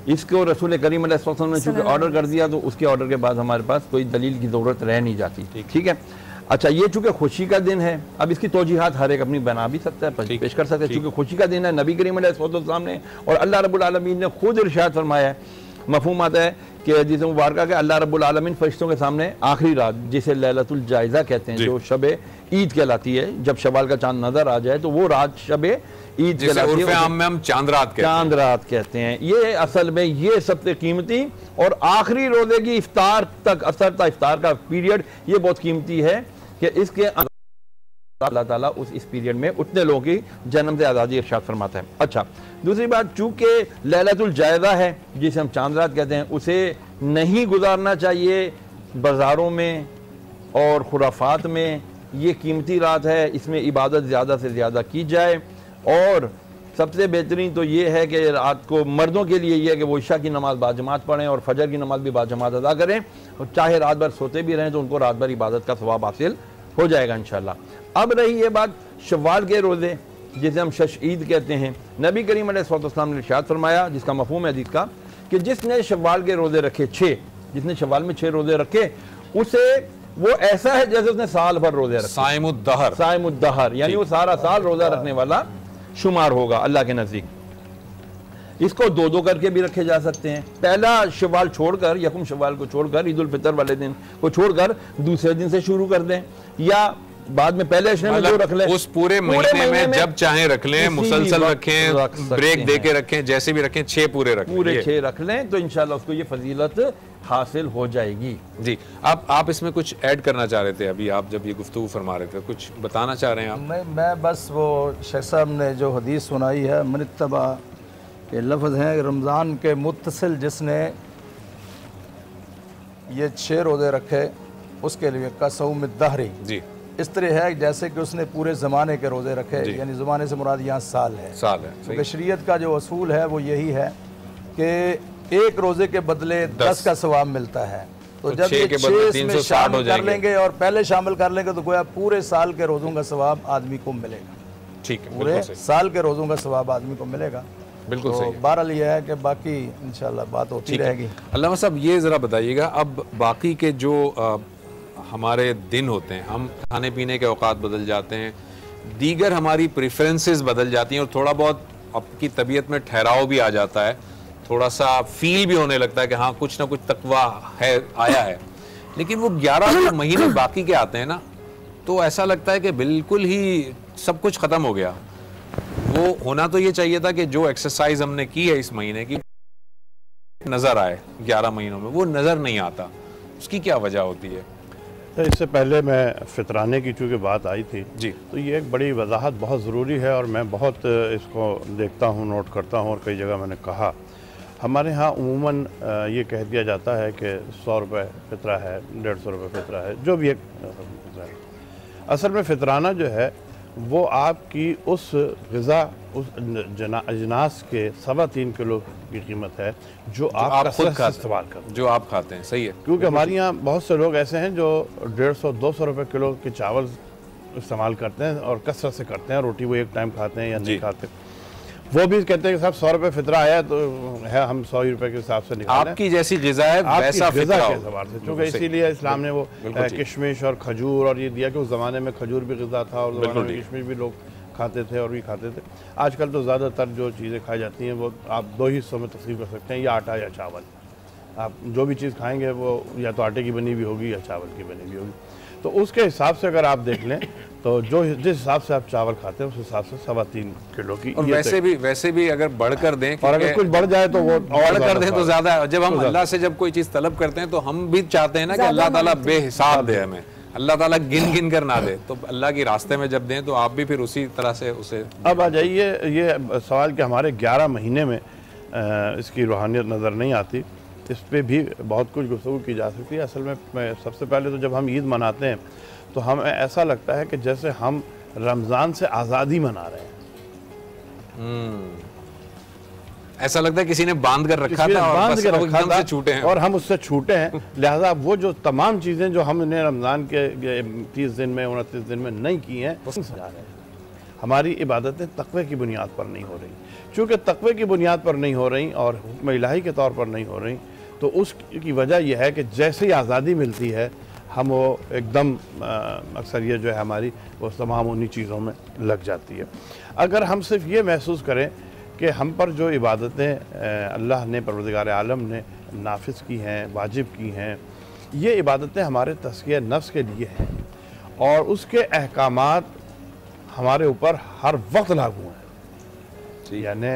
इसको रसूल करीम अलैहि वसल्लम ने चूँकि ऑर्डर कर दिया तो उसके ऑर्डर के बाद हमारे पास कोई दलील की ज़रूरत रह नहीं जाती। ठीक है। अच्छा, ये चूँकि खुशी का दिन है, अब इसकी तौजीहात हर एक अपनी बना भी सकता है, पेश कर सकता है। चूँकि खुशी का दिन है, नबी करीम अलैहि वसल्लम ने और अल्लाह रब्बुल आलमीन ने खुद इरशाद फरमाया है, मफ़हूम आता है कि हदीस मुबारक के अल्लाह रब्बुल आलमीन फरिश्तों के सामने आखिरी रात जिसे लैलतुल जायज़ा कहते हैं, जो शब ईद कहलाती है, जब शवाल का चांद नजर आ जाए तो वो रात शब ईद कहलाती है, हम चांद रात कहते हैं। ये असल में ये सबसे कीमती और आखिरी रोजे की इफ्तार तक असर था, इफ्तार का पीरियड ये बहुत कीमती है कि इसके अल्लाह ताला उस इस पीरियड में उतने लोगों की जन्म से आज़ादी इरशाद फरमाता है। अच्छा, दूसरी बात, चूँकि लैलतुल जायज़ा है जिसे हम चांद रात कहते हैं, उसे नहीं गुजारना चाहिए बाज़ारों में और खुराफात में। ये कीमती रात है, इसमें इबादत ज़्यादा से ज़्यादा की जाए। और सबसे बेहतरीन तो ये है कि रात को मर्दों के लिए ये है कि वो इशा की नमाज़ बाजमात पढ़ें और फजर की नमाज़ भी बाजमात अदा करें, और चाहे रात भर सोते भी रहें तो उनको रात भर इबादत का सवाब हासिल हो जाएगा इंशाल्लाह। अब रही ये बात शव्वाल के रोज़े जिसे हम शश ईद कहते हैं, नबी करीम अलैहिस्सलाम ने इरशाद फरमाया, जिसका मफ़हूम है हदीस का, कि जिसने शव्वाल के रोज़े रखे 6, जिसने शव्वाल में 6 रोज़े रखे, उसे वो ऐसा है जैसे उसने साल भर रोज़े रखे। साइमुद्दहर यानी वो सारा साल रोज़ा रखने वाला शुमार होगा अल्लाह के नज़दीक। इसको 2-2 करके भी रखे जा सकते हैं। पहला शव्वाल छोड़कर, यकम शव्वाल को छोड़कर, ईद उल फितर वाले दिन को छोड़कर दूसरे दिन से शुरू कर दें, या बाद में पहले अशरे में 2 रख लें। उस पूरे महीने में जब चाहे रख लें, मुसलसल रखें, ब्रेक दे के रखें, जैसे भी रखें, 6 पूरे रखें, पूरे 6 रख लें तो इंशाल्लाह उसको ये फजीलत हासिल हो जाएगी। जी, आप इसमें कुछ ऐड करना चाह रहे थे, अभी आप जब ये गुफ्तगू फरमा रहे थे, कुछ बताना चाह रहे हैं आप? मैं बस वो शेख साहब ने जो हदीस सुनाई है, मनित्तबा के लफ्ज़ हैं, रमज़ान के मुत्तसिल जिसने ये 6 रोज़े रखे उसके लिए कसौम दहरी, जी इस तरह है जैसे कि उसने पूरे ज़माने के रोज़े रखे, यानी ज़माने से मुराद यहाँ साल है। क्योंकि शरीयत का जो असूल है वो यही है कि एक रोज़े के बदले 10 का सवाब मिलता है। तो जब ये 6 में शामिल कर लेंगे और पहले शामिल कर लेंगे तो गोया पूरे साल के रोज़ों का सवाब आदमी को मिलेगा। ठीक है, पूरे साल के रोज़ों का सवाब आदमी को मिलेगा। बिल्कुल तो सही। बहरहाल ये है कि बाकी इंशाल्लाह बात होती रहेगी। अल्लामा साहब, ये ज़रा बताइएगा, अब बाकी के जो हमारे दिन होते हैं, हम खाने पीने के औकात बदल जाते हैं, दीगर हमारी प्रेफरेंसेस बदल जाती हैं और थोड़ा बहुत आपकी तबीयत में ठहराव भी आ जाता है, थोड़ा सा फील भी होने लगता है कि हाँ कुछ ना कुछ तकवा है, आया है। लेकिन वो 11 महीने बाकी के आते हैं ना, तो ऐसा लगता है कि बिल्कुल ही सब कुछ ख़त्म हो गया। वो होना तो ये चाहिए था कि जो एक्सरसाइज हमने की है इस महीने की नज़र आए 11 महीनों में, वो नज़र नहीं आता। उसकी क्या वजह होती है? तो इससे पहले मैं फितराने की चूँकि बात आई थी जी, तो ये एक बड़ी वजाहत बहुत ज़रूरी है और मैं बहुत इसको देखता हूँ, नोट करता हूँ और कई जगह मैंने कहा। हमारे यहाँ उमूमन ये कह दिया जाता है कि 100 रुपये फितरा है, 150 रुपये फितरा है, जो भी एक फितरा है। असल में फितराना जो है वो आपकी उस ग़िज़ा, उस अजनास के 3.25 किलो की कीमत है जो आप खुद इस्तेमाल करते हैं, जो आप खाते हैं। सही है, क्योंकि हमारे यहाँ बहुत से लोग ऐसे हैं जो 150-200 रुपये किलो के चावल इस्तेमाल करते हैं और कसरत से करते हैं। रोटी वो एक टाइम खाते हैं या नहीं खाते, वो भी कहते हैं कि साहब 100 रुपये फितरा आया तो है, हम 100 रुपये के हिसाब से निकालें। आपकी जैसी ग़िज़ा है वैसा फितरा के एतबार से, क्योंकि इसीलिए इस्लाम ने वो किशमिश और खजूर और ये दिया कि उस ज़माने में खजूर भी ग़िज़ा था और ज़माने में किशमिश भी लोग खाते थे और भी खाते थे। आजकल तो ज़्यादातर जो चीज़ें खाई जाती हैं वो आप 2 हिस्सों में तकसीम कर सकते हैं, या आटा या चावल। आप जो भी चीज़ खाएंगे वो या तो आटे की बनी हुई होगी या चावल की बनी हुई होगी। तो उसके हिसाब से अगर आप देख लें तो जो जिस हिसाब से आप चावल खाते हैं उस हिसाब से 3.25 किलो की। और वैसे भी अगर बढ़कर दें, और अगर कुछ बढ़ जाए तो वो बढ़ कर दें तो ज़्यादा है। जब हम अल्लाह से जब कोई चीज़ तलब करते हैं तो हम भी चाहते हैं ना कि अल्लाह ताला बेहिसाब दे, हमें अल्लाह ताला गिन कर ना दे। तो अल्लाह के रास्ते में जब दें तो आप भी फिर उसी तरह से उसे। अब आ जाइए ये सवाल कि हमारे 11 महीने में इसकी रूहानियत नज़र नहीं आती, इस पर भी बहुत कुछ गुफ्तगू की जा सकती है। असल में सबसे पहले तो जब हम ईद मनाते हैं तो हमें ऐसा लगता है कि जैसे हम रमज़ान से आज़ादी मना रहे हैं। ऐसा लगता है किसी ने बांध कर रखा था और बस एकदम से छूटे हैं और हम उससे छूटे हैं। लिहाजा वो जो तमाम चीज़ें जो हमने रमज़ान के 30 दिन में 29 दिन में नहीं की हैं वो जा रहे हैं। हमारी इबादतें तक़वे की बुनियाद पर नहीं हो रही। चूँकि तक़वे की बुनियाद पर नहीं हो रही और हुक्म इलाही के तौर पर नहीं हो रही, तो उसकी वजह यह है कि जैसे ही आज़ादी मिलती है हम वो एकदम अक्सर ये जो है हमारी वो तमाम उन्हीं चीज़ों में लग जाती है। अगर हम सिर्फ ये महसूस करें कि हम पर जो इबादतें अल्लाह ने, परवरदिगार आलम ने नाफिज की हैं, वाजिब की हैं, ये इबादतें हमारे तज़किया नफ्स के लिए हैं और उसके अहकामात हमारे ऊपर हर वक्त लागू हैं, यानी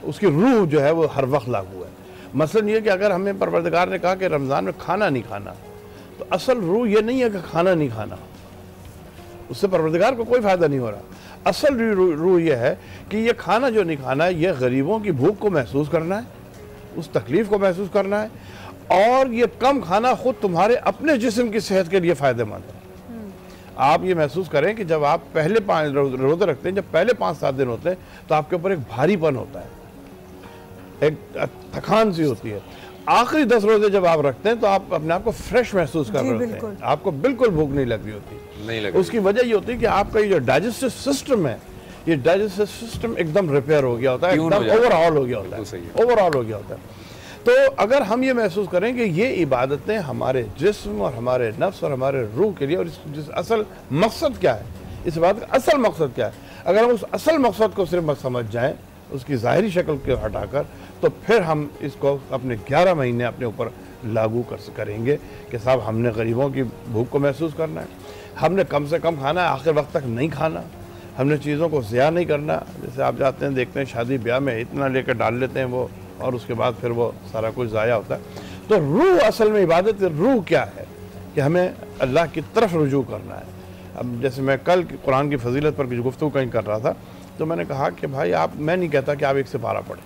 उसकी रूह जो है वो हर वक्त लागू है। मसलन ये कि अगर हमें परवरदिगार ने कहा कि रमज़ान में खाना नहीं खाना, तो असल रूह ये नहीं है कि खाना नहीं खाना, उससे परवरदिगार को कोई फ़ायदा नहीं हो रहा। असल रूह ये है कि ये खाना जो नहीं खाना है, ये गरीबों की भूख को महसूस करना है, उस तकलीफ़ को महसूस करना है, और ये कम खाना ख़ुद तुम्हारे अपने जिस्म की सेहत के लिए फ़ायदेमंद है। आप ये महसूस करें कि जब आप पहले 5 रोज़े रखते हैं, जब पहले 5-7 दिन होते हैं, तो आपके ऊपर एक भारीपन होता है, एक थकान सी होती है। आखिरी 10 रोज़े जब आप रखते हैं तो आप अपने आप को फ्रेश महसूस कर रहे होते हैं, आपको बिल्कुल भूख नहीं लग रही होती। उसकी वजह ये होती है कि आपका ये जो डाइजेस्टिव सिस्टम है, ये डाइजेस्टिव सिस्टम एकदम रिपेयर हो गया होता है, एकदम ओवरऑल हो गया होता है, ओवरऑल हो गया होता है। तो अगर हम ये महसूस करें कि ये इबादतें हमारे जिस्म और हमारे नफ्स और हमारे रूह के लिए, और इस असल मकसद क्या है, इस बात का असल मकसद क्या है, अगर हम उस असल मकसद को सिर्फ समझ जाएं, उसकी ज़ाहिरी शक्ल को हटाकर, तो फिर हम इसको अपने 11 महीने अपने ऊपर लागू करेंगे कि साहब हमने गरीबों की भूख को महसूस करना है, हमने कम से कम खाना है, आखिर वक्त तक नहीं खाना, हमने चीज़ों को ज़िया नहीं करना। जैसे आप जाते हैं, देखते हैं शादी ब्याह में इतना लेकर डाल लेते हैं वो, और उसके बाद फिर वो सारा कुछ ज़ाया होता है। तो रूह असल में इबादत, रूह क्या है कि हमें अल्लाह की तरफ रुजू करना है। अब जैसे मैं कल कुरान की फजीलत पर कुछ गुफ्तगू कहीं कर रहा था, तो मैंने कहा कि भाई मैं नहीं कहता कि आप 1 से 12 पढ़ें,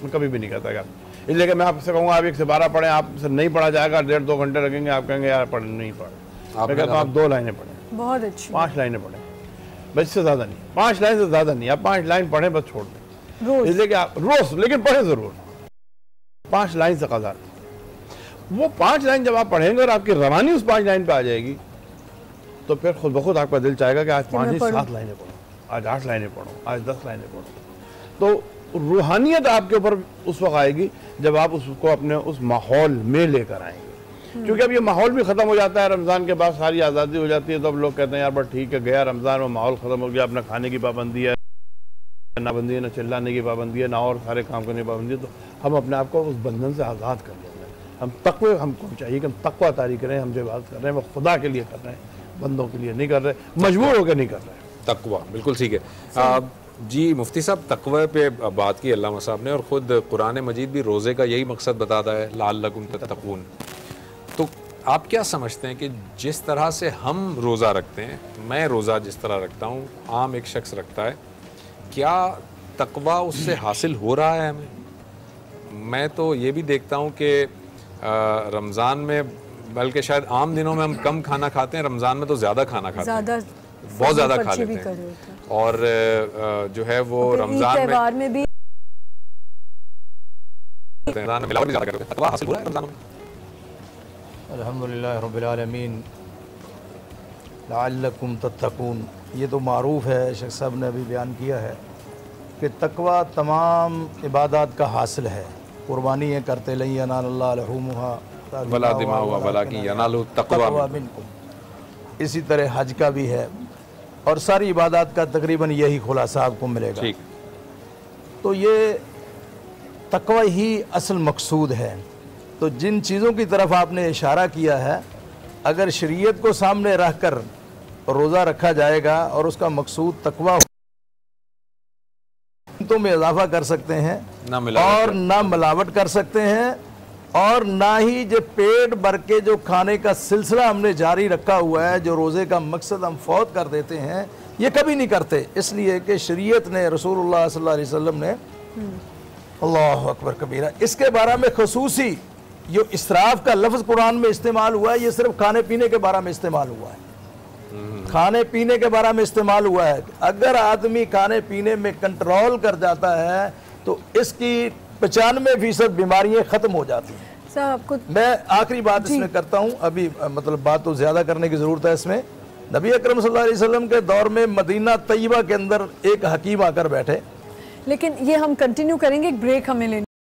मैं कभी भी नहीं कहता कि आप, इसलिए कि मैं आपसे कहूँगा आप 1 से 12 पढ़ें, आपसे नहीं पढ़ा जाएगा, 1.5-2 घंटे लगेंगे, आप कहेंगे यार पढ़ नहीं पढ़, मैं कहता हूँ आप 2 लाइनें पढ़ें, बहुत अच्छी, 5 लाइनें पढ़ें, बस इससे ज़्यादा नहीं, 5 लाइन से ज़्यादा नहीं, आप 5 लाइन पढ़ें बस छोड़ दें, इसलिए कि आप रोज़, लेकिन पढ़ें ज़रूर, 5 लाइन से कज़ा। वो 5 लाइन जब आप पढ़ेंगे और आपकी रवानी उस 5 लाइन पे आ जाएगी, तो फिर खुद ब खुद आपका दिल चाहेगा कि आज 5 नहीं 7 लाइनें पढ़ो, आज 8 लाइनें पढ़ो, आज 10 लाइनें पढ़ो। तो रूहानियत आपके ऊपर उस वक्त आएगी जब आप उसको अपने उस माहौल में लेकर आएंगे, क्योंकि अब ये माहौल भी ख़त्म हो जाता है, रमज़ान के बाद सारी आज़ादी हो जाती है, तो अब लोग कहते हैं यार बस ठीक है, गया रमज़ान, वो माहौल ख़त्म हो गया, अपना खाने की पाबंदी है, ना बंदी है, ना चिल्लाने की पाबंदी है, ना और सारे काम करने की पाबंदी है। तो हम अपने आप को उस बंधन से आज़ाद कर लेते हैं। हम तक़वे, हमको चाहिए कि हम तक़वा तारी करें, हम जो बात कर रहे हैं वो खुदा के लिए कर रहे हैं, बंदों के लिए नहीं कर रहे, मजबूर होकर नहीं कर रहे। तक़वा बिल्कुल ठीक है। जी मुफ्ती साहब, तक़वे पे बात की अल्लामा साहब ने, और ख़ुद कुरान मजीद भी रोज़े का यही मकसद बताता है, लअल्लकुम तत्तक़ून। तो आप क्या समझते हैं कि जिस तरह से हम रोज़ा रखते हैं, मैं रोज़ा जिस तरह रखता हूँ, आम एक शख्स रखता है, क्या तक़वा उससे हासिल हो रहा है हमें? मैं तो ये भी देखता हूँ कि रमज़ान में, बल्कि शायद आम दिनों में हम कम खाना खाते हैं, रमज़ान में तो ज़्यादा खाना खाते हैं, बहुत ज़्यादा खा लेते हैं, और जो है वो रमज़ान में भी तक़वा हासिल हो रहा है रमज़ान में। अल्हम्दुलिल्लाह रब्बिल आलमीन, लअल्लकुम तत्तकून, ये तो मारूफ है, शेख साहब ने अभी बयान किया है कि तकवा तमाम इबादत का हासिल है। कुर्बानी ये करते लई यनालल्लाहु लहुमुहा वला दिमाहुहा वलाकिन यनालु तक़वा मिनकुम, इसी तरह हज का भी है, और सारी इबादत का तकरीबन यही खुलासा आपको मिलेगा। ठीक, तो ये तकवा ही असल मकसूद है। तो जिन चीज़ों की तरफ आपने इशारा किया है, अगर शरीयत को सामने रख कर रोज़ा रखा जाएगा और उसका मकसूद तकवा, तो में इजाफा कर सकते हैं और ना मिलावट कर सकते हैं, और ना ही जो पेट भर के जो खाने का सिलसिला हमने जारी रखा हुआ है, जो रोज़े का मकसद हम फौत कर देते हैं, ये कभी नहीं करते। इसलिए कि शरीयत ने, रसूलुल्लाह सल्लल्लाहु अलैहि वसल्लम ने, अल्लाहु अकबर कबीरा, इसके बारे में खसूसी जो इसराफ का लफ्ज़ कुरान में इस्तेमाल हुआ है, ये सिर्फ खाने पीने के बारे में इस्तेमाल हुआ है, खाने पीने के बारे में इस्तेमाल हुआ है। अगर आदमी खाने पीने में कंट्रोल कर जाता है तो इसकी 95% बीमारियां ख़त्म हो जाती हैं। आपको मैं आखिरी बात इसमें करता हूँ, अभी मतलब बात तो ज़्यादा करने की ज़रूरत है इसमें, नबी अकरम सल्लल्लाहु अलैहि वसल्लम के दौर में मदीना तैयबा के अंदर एक हकीम आकर बैठे। लेकिन ये हम कंटिन्यू करेंगे, एक ब्रेक हमें लेना